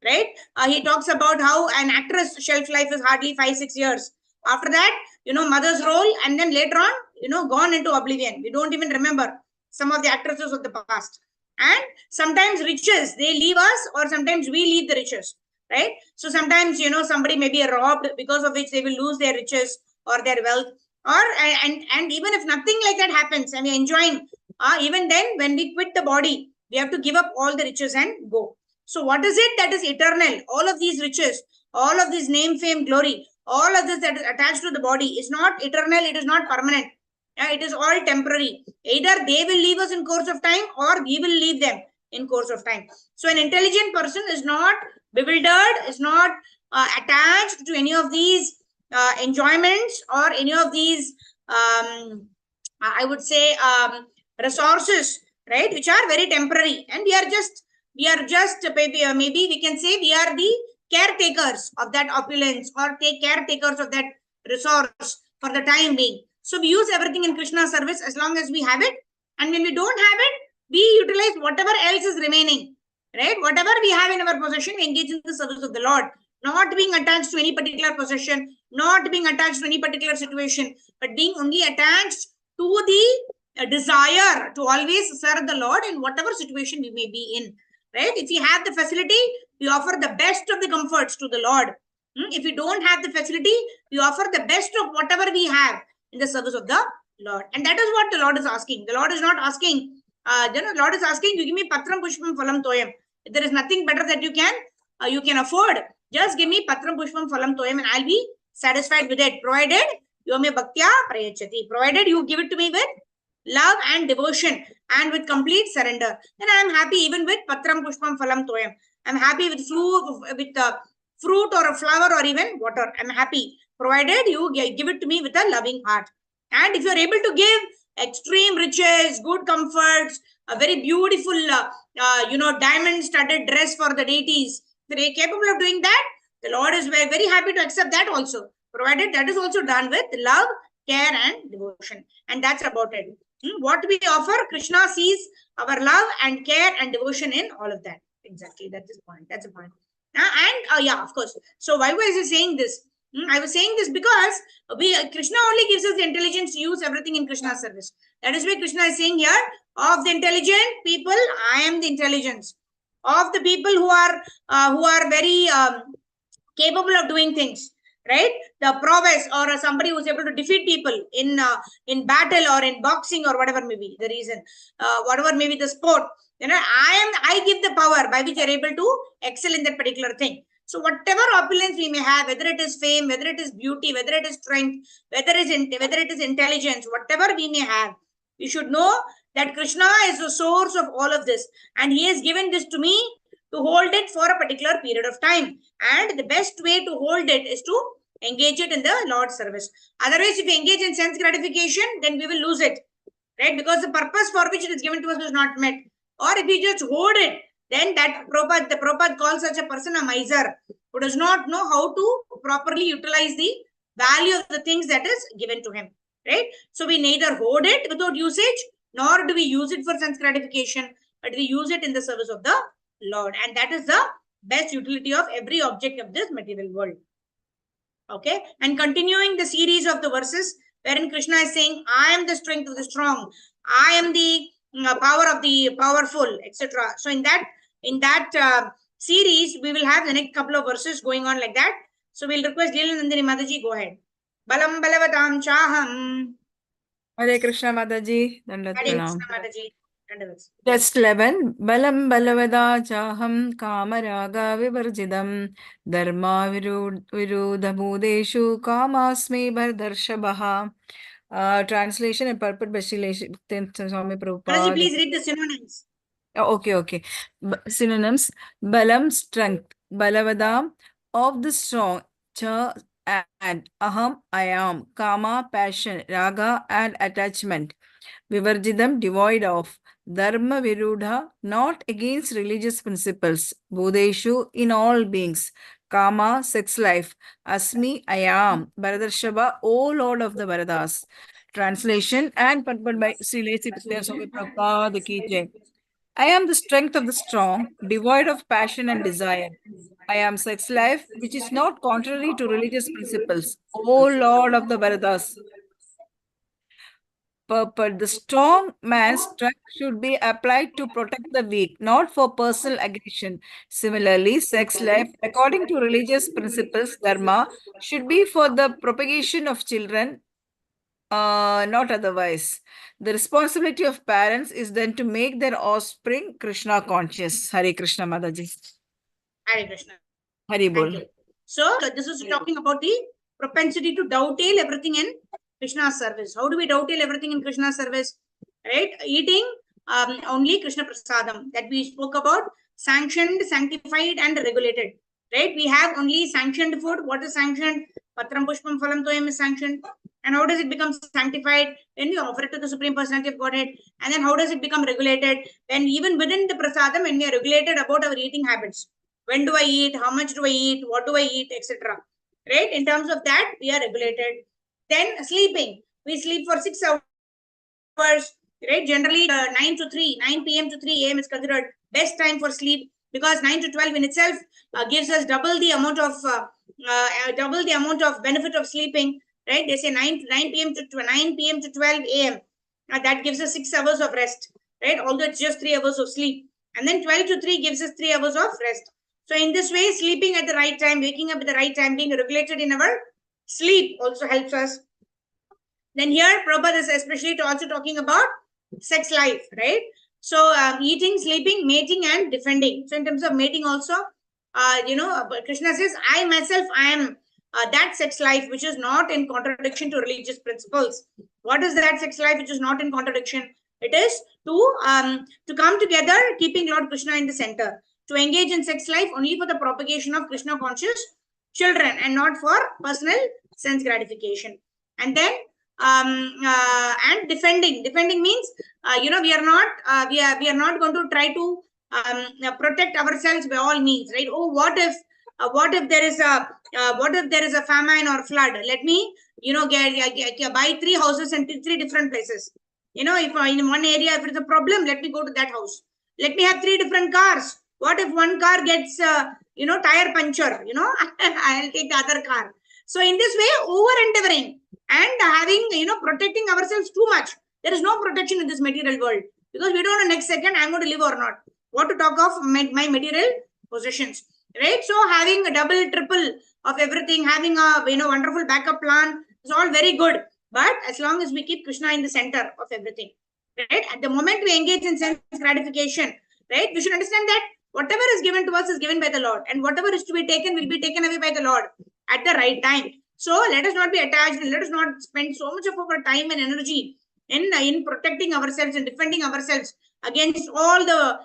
right? He talks about how an actress shelf life is hardly 5-6 years. After that, mother's role, and then later on, gone into oblivion. We don't even remember some of the actresses of the past. And sometimes riches, they leave us, or sometimes we leave the riches, right? So sometimes, somebody may be robbed, because of which they will lose their riches or their wealth. Or and even if nothing like that happens and we're enjoying, even then, when we quit the body, we have to give up all the riches and go. So what is it that is eternal? All of these riches, all of this name, fame, glory, all of this that is attached to the body is not eternal, it is not permanent. It is all temporary. Either they will leave us in course of time, or we will leave them in course of time. So an intelligent person is not bewildered, is not attached to any of these enjoyments or any of these, I would say, resources, right, which are very temporary. And we are just maybe we can say we are the caretakers of that opulence, or take caretakers of that resource for the time being. So we use everything in Krishna's service as long as we have it. And when we don't have it, we utilize whatever else is remaining, right? Whatever we have in our possession, we engage in the service of the Lord, not being attached to any particular possession, not being attached to any particular situation, but being only attached to the desire to always serve the Lord in whatever situation we may be in, right? If we have the facility, we offer the best of the comforts to the Lord. If we don't have the facility, we offer the best of whatever we have in the service of the Lord. And that is what the Lord is asking. The Lord is not asking, the Lord is asking, you give me patram pushpam phalam toyam. If there is nothing better that you can afford, just give me patram pushpam phalam toyam and I'll be satisfied with it, provided you me bhaktya prayachati, provided you give it to me with love and devotion and with complete surrender. Then I am happy even with patram pushpam phalam toyam. I'm happy with fruit or a flower or even water. I'm happy, provided you give it to me with a loving heart. And if you're able to give extreme riches, good comforts, a very beautiful, diamond-studded dress for the deities, if you're capable of doing that, the Lord is very, very happy to accept that also, provided that is also done with love, care, and devotion. And that's about it. What we offer, Krishna sees our love and care and devotion in all of that. Exactly, that's the point. That's the point. Yeah, of course. So why was I saying this? I was saying this because Krishna only gives us the intelligence to use everything in Krishna's service. That is why Krishna is saying here, of the intelligent people, I am the intelligence. Of the people who are very capable of doing things, right? The prowess, or somebody who's able to defeat people in battle or in boxing or whatever may be the reason, whatever may be the sport. I give the power by which you're able to excel in that particular thing. So whatever opulence we may have, whether it is fame, whether it is beauty, whether it is strength, whether it is intelligence, whatever we may have, we should know that Krishna is the source of all of this, and he has given this to me to hold it for a particular period of time. And the best way to hold it is to engage it in the Lord's service. Otherwise, if we engage in sense gratification, then we will lose it, right? Because the purpose for which it is given to us is not met. Or if we just hold it, then the Prabhupada calls such a person a miser, who does not know how to properly utilize the value of the things that is given to him, right? So we neither hold it without usage, nor do we use it for sense gratification, but we use it in the service of the Lord. And that is the best utility of every object of this material world. Okay, and continuing the series of the verses wherein Krishna is saying, I am the strength of the strong, I am the power of the powerful, etc. So in that series, we will have the next couple of verses going on like that. So we'll request Leela Nandini Mataji, go ahead. Balam balavatam chaham. Hare Krishna Mataji. Hare Krishna Mataji. Text 11. Balam balavada chaham kamaraga vivarjidam dharma virudha bhudeshu kamasmi bhardarshabaha. Translation and purport by Srila Swami Prabhupada. Mataji, please read the synonyms. Okay. Synonyms. Balam, strength. Balavada, of the strong. Cha, and aham, I am. Kama, passion. Raga, and attachment. Vivarjidam, devoid of. Dharma virudha, not against religious principles. Bodheshu, in all beings. Kama, sex life. Asmi, I am. Bharadarshava, O Lord of the Bharadas. Translation and purport by Sri Lacy Swami Prabhupada Ki Jai. I am the strength of the strong, devoid of passion and desire. I am sex life, which is not contrary to religious principles. O Lord of the Bharatas, purport. The strong man's strength should be applied to protect the weak, not for personal aggression. Similarly, sex life, according to religious principles, dharma, should be for the propagation of children, not otherwise. The responsibility of parents is then to make their offspring Krishna conscious. Hare Krishna, Mataji. Hare Krishna. Hare Thank Bol. you. So this is talking about the propensity to dovetail everything in Krishna's service. How do we dovetail everything in Krishna's service? Right? Eating only Krishna Prasadam that we spoke about, sanctioned, sanctified, and regulated. Right? We have only sanctioned food. What is sanctioned? Patram Pushpam Phalam Toyam is sanctioned. And how does it become sanctified? When we offer it to the Supreme Personality of Godhead. And then how does it become regulated? When even within the prasadam, when we are regulated about our eating habits. When do I eat? How much do I eat? What do I eat? Etc. Right? In terms of that, we are regulated. Then sleeping. We sleep for 6 hours. Right? Generally, 9 p.m. to 3 a.m. is considered best time for sleep because 9 to 12 in itself gives us double the amount of benefit of sleeping. Right? They say 9 p.m. to 12 a.m. That gives us 6 hours of rest. Right? Although it's just 3 hours of sleep. And then 12 to 3 gives us 3 hours of rest. So in this way, sleeping at the right time, waking up at the right time, being regulated in our sleep also helps us. Then here, Prabhupada is especially also talking about sex life, right? So eating, sleeping, mating, and defending. So in terms of mating also, Krishna says, I myself, I am that sex life which is not in contradiction to religious principles. What is that sex life which is not in contradiction? It is to come together, keeping Lord Krishna in the center. To engage in sex life only for the propagation of Krishna conscious children and not for personal sense gratification. And then and defending means we are not going to try to protect ourselves by all means, right? Oh, what if there is a famine or flood? Let me buy 3 houses in 3 different places. If in one area if it's a problem, let me go to that house. Let me have 3 different cars. What if one car gets, tire puncture, I'll take the other car. So in this way, over-endeavoring and having, protecting ourselves too much. There is no protection in this material world because we don't know next second I'm going to live or not. What to talk of my material possessions, right? So having a double, triple of everything, having a, wonderful backup plan is all very good. But as long as we keep Krishna in the center of everything, right? At the moment we engage in sense gratification, right? We should understand that whatever is given to us is given by the Lord, and whatever is to be taken will be taken away by the Lord at the right time. So let us not be attached, and let us not spend so much of our time and energy in protecting ourselves and defending ourselves against all the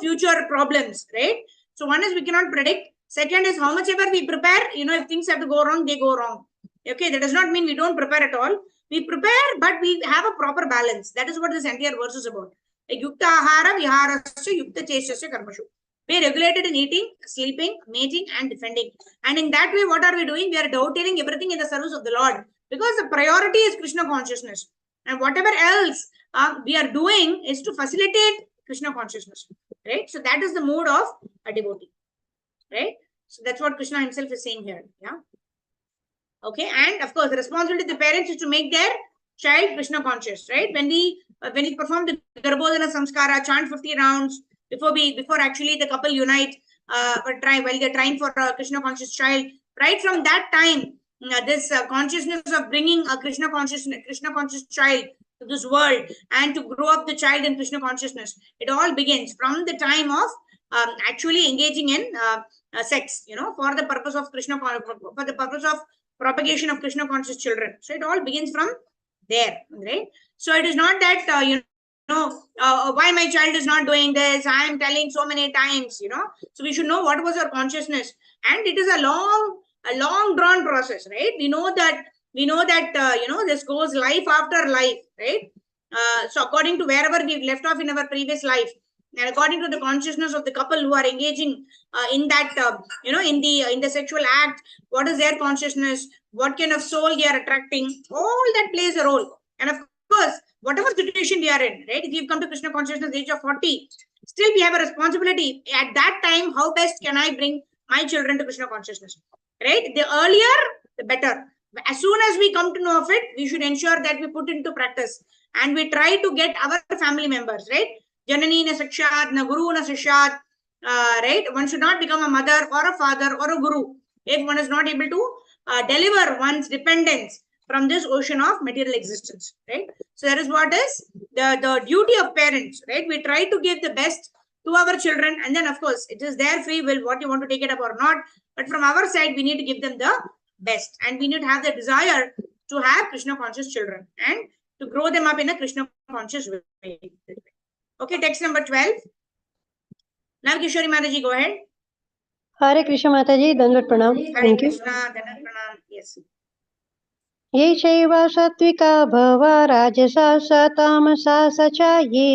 future problems, right? So one is we cannot predict. Second is how much ever we prepare, if things have to go wrong, they go wrong. Okay, that does not mean we don't prepare at all. We prepare, but we have a proper balance. That is what this entire verse is about. Yukta ahara viharasya yukta cheshasya karmashu. We are regulated in eating, sleeping, mating, and defending. And in that way, what are we doing? We are dovetailing everything in the service of the Lord. Because the priority is Krishna consciousness. And whatever else we are doing is to facilitate Krishna consciousness. Right? So that is the mood of a devotee. Right? So that's what Krishna himself is saying here. Yeah. Okay. And of course, the responsibility of the parents is to make their child Krishna conscious. Right? When we perform the Garbhodana Samskara, chant 50 rounds, before actually the couple unite, while they're trying for a Krishna conscious child, right from that time, this consciousness of bringing a Krishna conscious child to this world and to grow up the child in Krishna consciousness, it all begins from the time of actually engaging in sex, for the purpose of for the purpose of propagation of Krishna conscious children. So it all begins from there, right? So it is not that why my child is not doing this, I am telling so many times, so we should know what was our consciousness, and it is a long drawn process, right? We know that this goes life after life, right? So according to wherever we've left off in our previous life, and according to the consciousness of the couple who are engaging in that in the sexual act, what is their consciousness, what kind of soul they are attracting, all that plays a role. And of course, whatever situation we are in, right? If you've come to Krishna consciousness age of 40, still we have a responsibility. At that time, how best can I bring my children to Krishna consciousness, right? The earlier, the better. As soon as we come to know of it, we should ensure that we put into practice and we try to get our family members, right? Janani na sakshat, na guru na sashat, right? One should not become a mother or a father or a guru if one is not able to deliver one's dependence from this ocean of material existence, right? So that is what is the duty of parents, right? We try to give the best to our children, and then of course it is their free will what you want to take it up or not. But from our side, we need to give them the best, and we need to have the desire to have Krishna conscious children and to grow them up in a Krishna conscious way. Okay, text number 12. Now Kishori Mataji, go ahead. Hare Krishna Mataji, Dandavat Pranam. Hare Thank you. Krishna, Dandavat Pranam. Yes. ये चैव सात्विका भवा राजसा स तामसा स च ये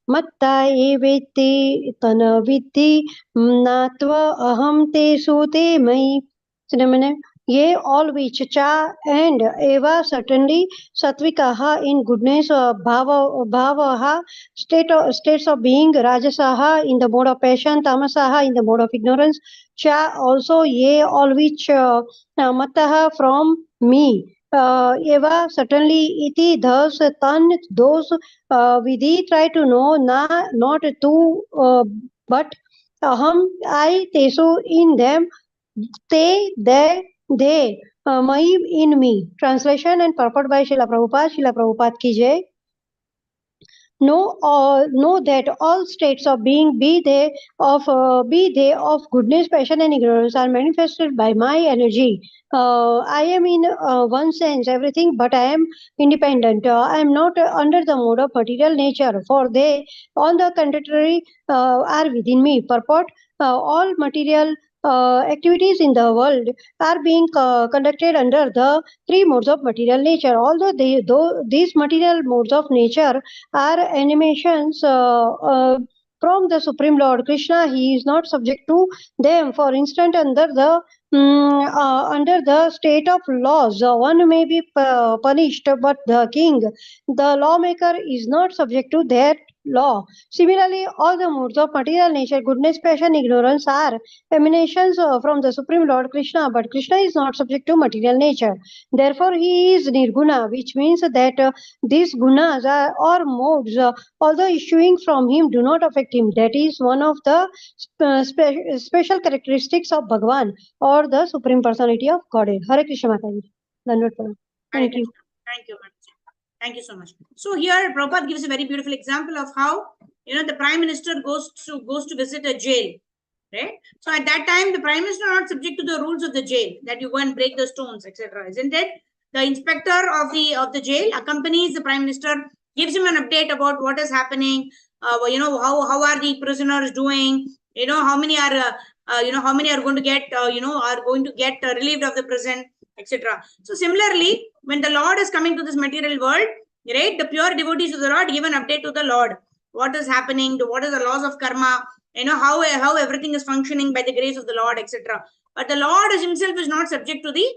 मत्ता ये वेत्ति तन विद्धि नात्वा अहम तेषु ते मयि. Ye all which cha and eva certainly satvikaha in goodness, bhavaha states of being, rajasaha in the mode of passion, tamasaha in the mode of ignorance, cha also ye all which mataha from me. Eva certainly iti thus tan those vidhi try to know not to but aham I tesu in them, they mai in me. Translation and purport by Srila Prabhupada. Srila Prabhupada ki jai. Know that all states of being, be they of goodness, passion, and ignorance, are manifested by my energy. I am in one sense everything, but I am independent. I am not under the mode of material nature, for they, on the contrary, are within me. Purport: all material activities in the world are being conducted under the three modes of material nature. Although these material modes of nature are animations from the Supreme Lord Krishna, he is not subject to them. For instance, under the state of laws, one may be punished, but the king, the lawmaker, is not subject to their law. Similarly, all the modes of material nature, goodness, passion, ignorance, are emanations from the Supreme Lord Krishna, but Krishna is not subject to material nature. Therefore, he is nirguna, which means that these gunas or modes, although issuing from him, do not affect him. That is one of the special characteristics of Bhagavan, or the Supreme Personality of Godhead. Hare Krishna Mataji. Thank you. Thank you. Thank you so much. So here Prabhupada gives a very beautiful example of how, the Prime Minister goes to visit a jail, right? So at that time, the Prime Minister is not subject to the rules of the jail, that you go and break the stones, etc. Isn't it? The inspector of the jail accompanies the Prime Minister, gives him an update about what is happening. How are the prisoners doing? How many are going to get relieved of the prison, etc. So similarly, when the Lord is coming to this material world, right, the pure devotees of the Lord give an update to the Lord. What is happening? What is the laws of karma? How everything is functioning by the grace of the Lord, etc. But the Lord himself is not subject to the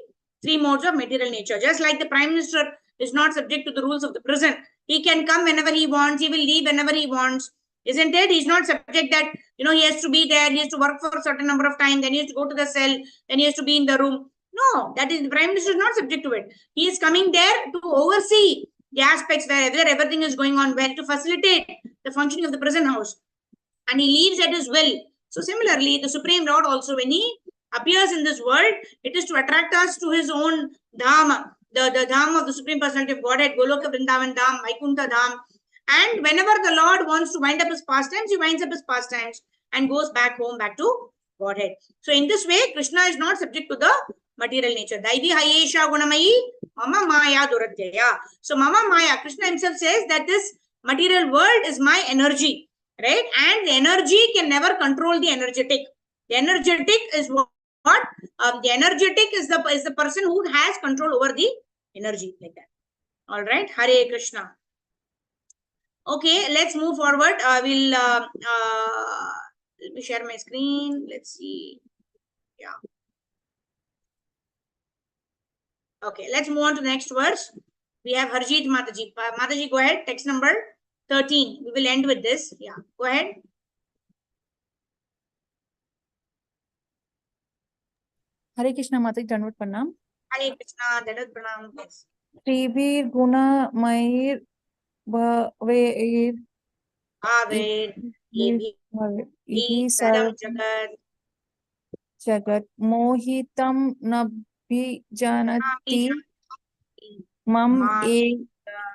three modes of material nature. Just like the Prime Minister is not subject to the rules of the prison. He can come whenever he wants. He will leave whenever he wants. Isn't it? He's not subject that, he has to be there. He has to work for a certain number of time. Then he has to go to the cell. Then he has to be in the room. No, that is, the Prime Minister is not subject to it. He is coming there to oversee the aspects where everything is going on well, to facilitate the functioning of the prison house. And he leaves at his will. So similarly, the Supreme Lord also, when he appears in this world, it is to attract us to his own Dham, the Dham of the Supreme Personality of Godhead, Goloka Vrindavan Dham, Vaikuntha Dham. And whenever the Lord wants to wind up his pastimes, he winds up his pastimes and goes back home, back to Godhead. So in this way, Krishna is not subject to the material nature. Daivi Hayesha Gunamayi, Mama Maya Duradhyaya. So Mama Maya, Krishna himself says that this material world is my energy, right? And the energy can never control the energetic. The energetic is what? The energetic is the person who has control over the energy, like that. All right, Hare Krishna. Okay, let's move forward. Let me share my screen. Let's see. Yeah. Okay, let's move on to the next verse. We have Harjeet Mataji. Mataji, go ahead. Text number 13. We will end with this. Yeah, go ahead. Hare Krishna Mataji, Dandavat Pranam. Hare Krishna, Dandavat Pranam. Yes. Tribir Guna Mayir Bhaveir Aver, Ibhi, Idhi Sadam Sarvam Jagat, Jagat Mohitam Nabhi Janati Mam Ma, Evam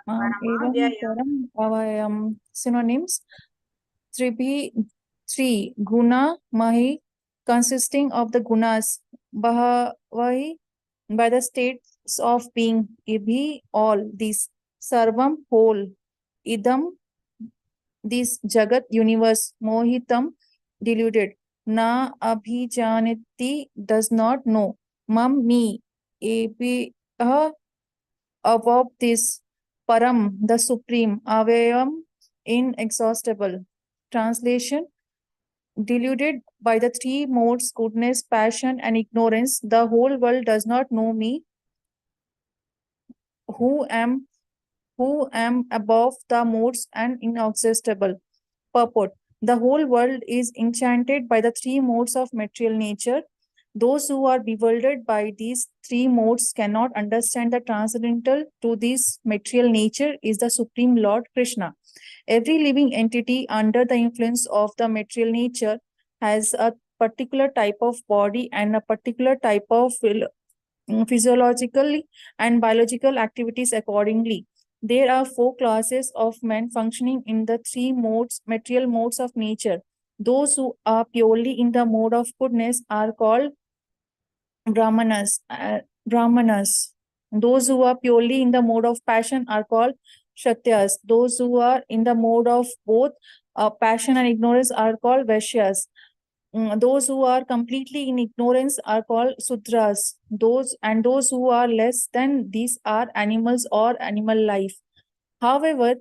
Paramavyayam. Param Avayam. Synonyms: three Guna Mahi, consisting of the gunas, Bhavahi, by the states of being, Ibhi, all these, Sarvam, whole, Idam, this Jagat, universe, Mohitam, deluded, Na Abhijaniti, does not know, Mam, me, Ebhi, above this, Param, the supreme, Avayam, inexhaustible. Translation: deluded by the three modes, goodness, passion, and ignorance, the whole world does not know me, who am above the modes and inexhaustible. Purport: the whole world is enchanted by the three modes of material nature. Those who are bewildered by these three modes cannot understand the transcendental to this material nature is the Supreme Lord Krishna. Every living entity under the influence of the material nature has a particular type of body and a particular type of physiological and biological activities accordingly. There are four classes of men functioning in the three modes, material modes of nature. Those who are purely in the mode of goodness are called Brahmanas. Those who are purely in the mode of passion are called Kshatriyas. Those who are in the mode of both passion and ignorance are called Vaishyas. Those who are completely in ignorance are called Sudras. Those who are less than these are animals or animal life. However,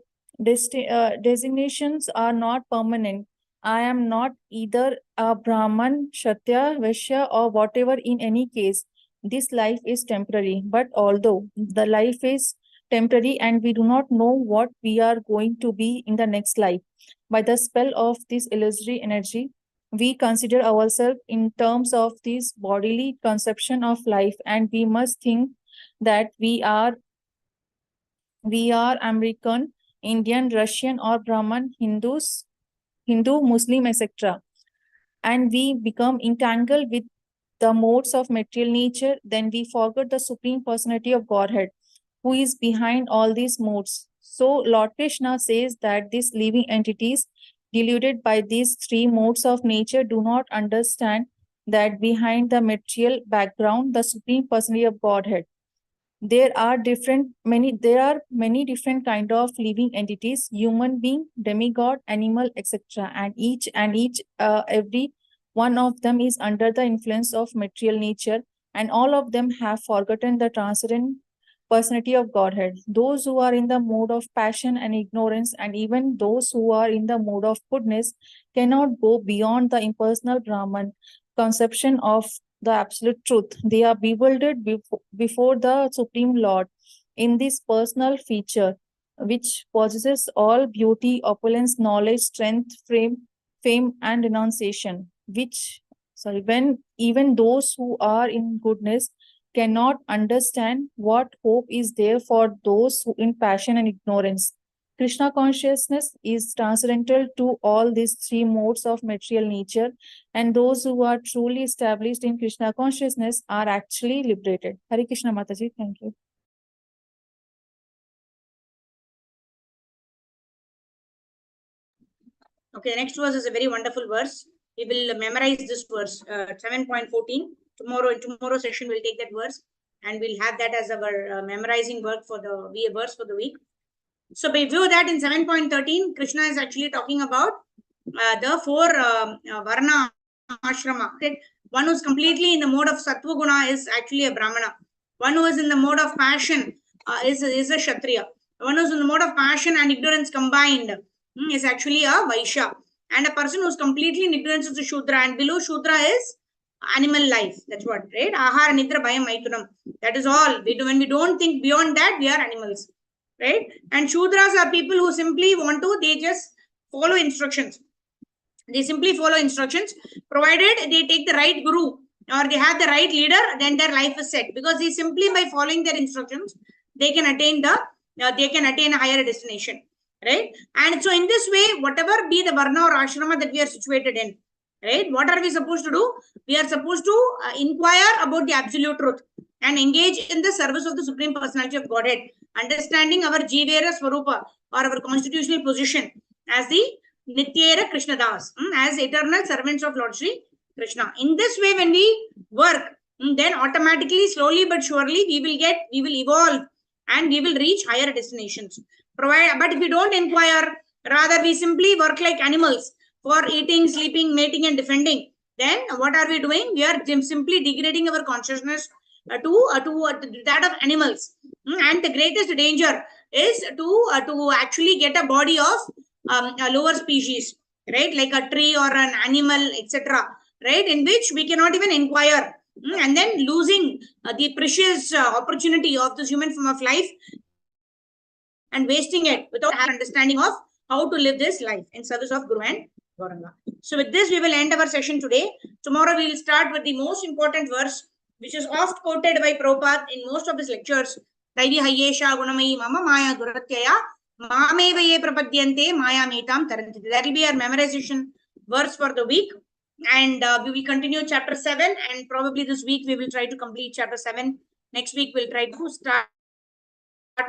designations are not permanent. I am not either a Brahman, Kshatriya, Vaishya, or whatever. In any case, this life is temporary. But although the life is temporary and we do not know what we are going to be in the next life, by the spell of this illusory energy, we consider ourselves in terms of this bodily conception of life, and we must think that we are American, Indian, Russian, or Brahman, Hindu, Muslim, etc. And we become entangled with the modes of material nature, then we forget the Supreme Personality of Godhead, who is behind all these modes. So Lord Krishna says that these living entities deluded by these three modes of nature do not understand that behind the material background, the Supreme Personality of Godhead. There are many different kind of living entities: human being, demigod, animal, etc. And every one of them is under the influence of material nature, and all of them have forgotten the transcendent personality of Godhead. Those who are in the mode of passion and ignorance, and even those who are in the mode of goodness, cannot go beyond the impersonal Brahman conception of the absolute truth. They are bewildered before the Supreme Lord in this personal feature, which possesses all beauty, opulence, knowledge, strength, fame, and renunciation. When even those who are in goodness cannot understand what hope is there for those who in passion and ignorance. Krishna consciousness is transcendental to all these three modes of material nature, and those who are truly established in Krishna consciousness are actually liberated. Hare Krishna Mataji, thank you. Okay, next verse is a very wonderful verse. We will memorize this verse, 7.14. Tomorrow session we'll take that verse and we'll have that as our memorizing work for the verse for the week. So by view that in 7.13, Krishna is actually talking about the four Varna ashrama. Okay? One who's completely in the mode of Sattva Guna is actually a Brahmana. One who is in the mode of passion is a Kshatriya. One who's in the mode of passion and ignorance combined is actually a Vaishya. And a person who's completely in ignorance is a Shudra. And below Shudra is animal life. That's what, right? Ahara, Nidra, Bhayam, Maithunam. That is all. When we don't think beyond that, we are animals. right? And Shudras are people who simply want to, they just follow instructions. They simply follow instructions, provided they take the right guru or they have the right leader, then their life is set. Because they simply by following their instructions, they can attain a higher destination, right? And so in this way, whatever be the varna or ashrama that we are situated in, right? What are we supposed to do? We are supposed to inquire about the absolute truth and engage in the service of the Supreme Personality of Godhead, understanding our Jivera Swarupa or our constitutional position as the Nityera Krishnadas, as eternal servants of Lord Sri Krishna. In this way, when we work, then automatically, slowly but surely, we will evolve and we will reach higher destinations. But if we don't inquire, rather we simply work like animals for eating, sleeping, mating, and defending, then what are we doing? We are simply degrading our consciousness to that of animals. And the greatest danger is to actually get a body of a lower species, right? Like a tree or an animal, etc., right? In which we cannot even inquire, and then losing the precious opportunity of this human form of life and wasting it without having understanding of how to live this life in service of Guru and Gauranga. So with this, we will end our session today. Tomorrow we will start with the most important verse, which is oft quoted by Prabhupada in most of his lectures. Daivi Hayesha Gunamayi Mama Maya Duratyaya Mameva Ye Prapadyante Maya Metam Taranti. That will be our memorization verse for the week. And we will continue chapter 7, and probably this week we will try to complete chapter 7. Next week we'll try to start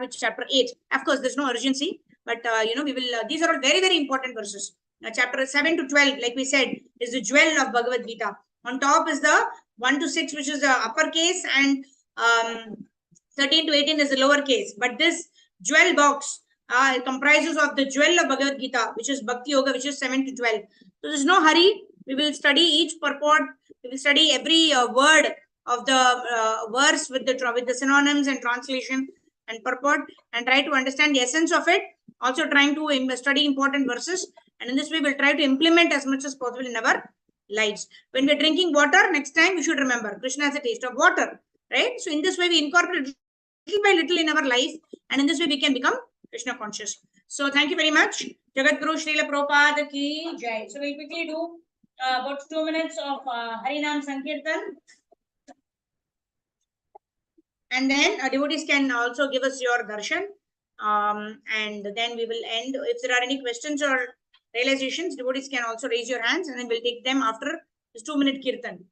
with chapter 8. Of course, there's no urgency, but we will. These are all very, very important verses. Chapter 7 to 12, like we said, is the jewel of Bhagavad Gita. On top is the 1 to 6, which is the uppercase, and 13 to 18 is the lower case. But this jewel box comprises of the jewel of Bhagavad Gita, which is Bhakti Yoga, which is 7 to 12. So there's no hurry. We will study each purport. We will study every word of the verse with the synonyms and translation and purport, and try to understand the essence of it. Also trying to study important verses, and in this way we'll try to implement as much as possible in our lives. When we're drinking water, next time we should remember Krishna has a taste of water, right? So in this way we incorporate little by little in our life, and in this way we can become Krishna conscious. So thank you very much. Jagat Guru Srila Prabhupada ki jai. So we'll quickly do about 2 minutes of Harinam Sankirtan. And then devotees can also give us your darshan. And then we will end. If there are any questions or realizations, devotees can also raise your hands, and then we'll take them after this 2-minute kirtan.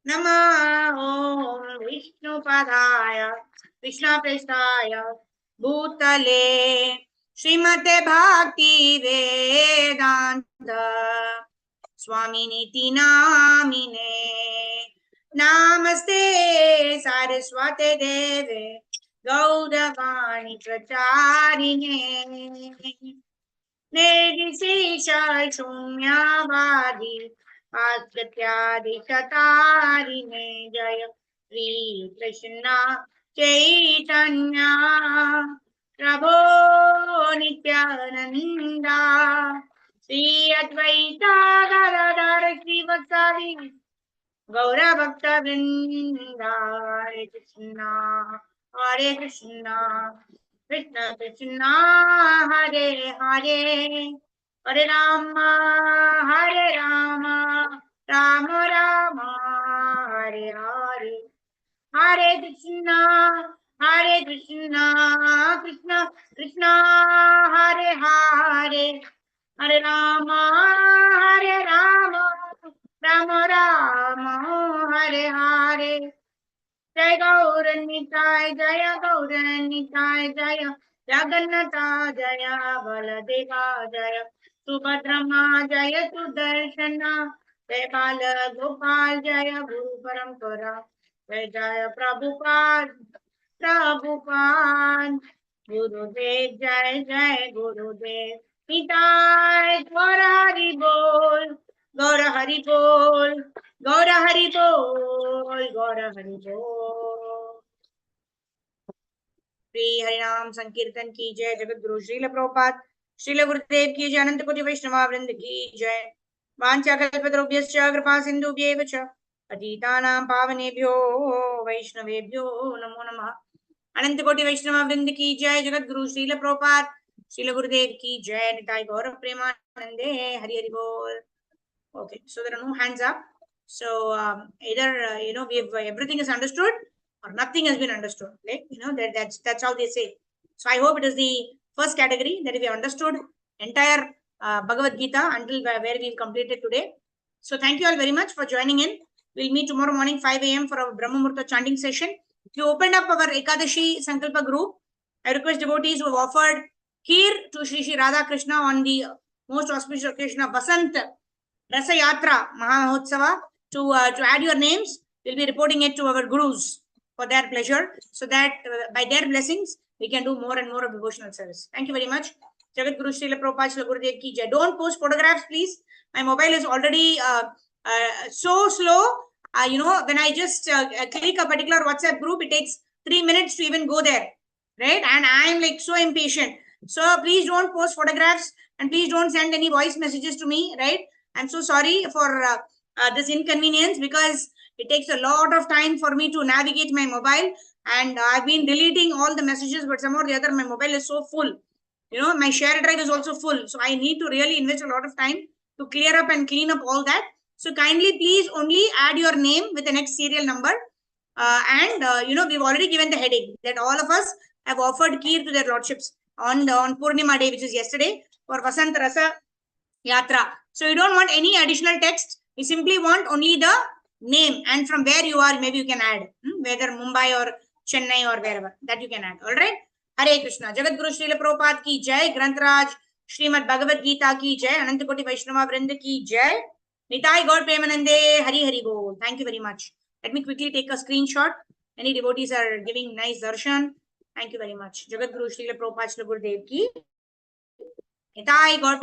Nama Om Vishnu Padaya Krishna Prestaya Bhutale Srimate Bhakti Vedanta Swami Niti Namine Namaste Saraswate Deve Gaudavani Pracharine Nirvisesha Shunyavadi Askatyadi Shatarine Jaya Sri Krishna Chaitanya Prabhu Nityananda Sri Advaita Gadadhar Srivasadi Gaura Bhakta Vrinda Hare Krishna Krishna Krishna Hare Hare Hare Rama Rama Rama Hare Hare Hare Krishna Krishna Krishna Hare Hare Hare Rama Rama Rama Hare Hare Jai Gauranitai Jaya Gauranitai Jaya Jagannatha Jaya Baladeva Jaya Subhadrama Jaya Sudarshana Jai Bala Gopal Jaya Guru Parampara Jai Jaya Prabhupada Gurudev Jai Jai Gurudev Nitai Gaura Hari Bol Gaura Hari Bol Gaura Hari Bol Gaura Hari Bol Shri Harinam Sankirtan ki jai Jagat Guru Srila Prabhupada Srila Gurudev ki jai Ananta Koti Vaishnava Vrinda ki jai Vancha Kalpatarubhyascha Kripa Sindhubhyevacha Patitanam Pavanebhyo Vaishnavebhyo Namo Namah Anant Koti Vaishnava Vrind ki jai. Jagat Guru Srila Prabhupada, Srila Gurudev ki jai. Nitai Gaura Premanande, Hari Hari Bol. Okay, so there are no hands up. So either we have everything is understood or nothing has been understood. Like that's how they say. So I hope it is the first category that we have understood entire Bhagavad Gita until where we've completed today. So thank you all very much for joining in. We'll meet tomorrow morning 5 a.m. for our Brahma Murta chanting session. If you opened up our Ekadashi Sankalpa group, I request devotees who have offered Kheer to Shri Shri Radha Krishna on the most auspicious occasion of Basant Rasa Yatra Mahahotsava to add your names. We'll be reporting it to our gurus for their pleasure, so that by their blessings we can do more and more of devotional service. Thank you very much. Jagat Guru Srila Prabhupada Srila Gurudev ki jai. Don't post photographs, please. My mobile is already so slow. When I just click a particular WhatsApp group, it takes 3 minutes to even go there, right? And I'm like so impatient. So please don't post photographs and please don't send any voice messages to me, right? I'm so sorry for this inconvenience, because it takes a lot of time for me to navigate my mobile, and I've been deleting all the messages, but somehow or the other my mobile is so full. My share drive is also full, so I need to really invest a lot of time to clear up and clean up all that. So kindly please only add your name with the next serial number, we've already given the heading that all of us have offered Kheer to their lordships on Purnima day, which is yesterday, for Vasant Rasa Yatra. So you don't want any additional text. We simply want only the name, and from where you are, maybe you can add, whether Mumbai or Chennai or wherever, that you can add. All right. Hare Krishna. Jagat Guru Srila Prabhupada ki jai. Grantraj Srimad Bhagavad Gita ki jai. Anantakoti Vaishnava Vrinda ki jai. Nitai Gaur Premanande. Hari Hari Bol. Thank you very much. Let me quickly take a screenshot. Any devotees are giving nice darshan. Thank you very much. Jagat Guru Srila Prabhupada Srila Gurudev ki Nitai Gaur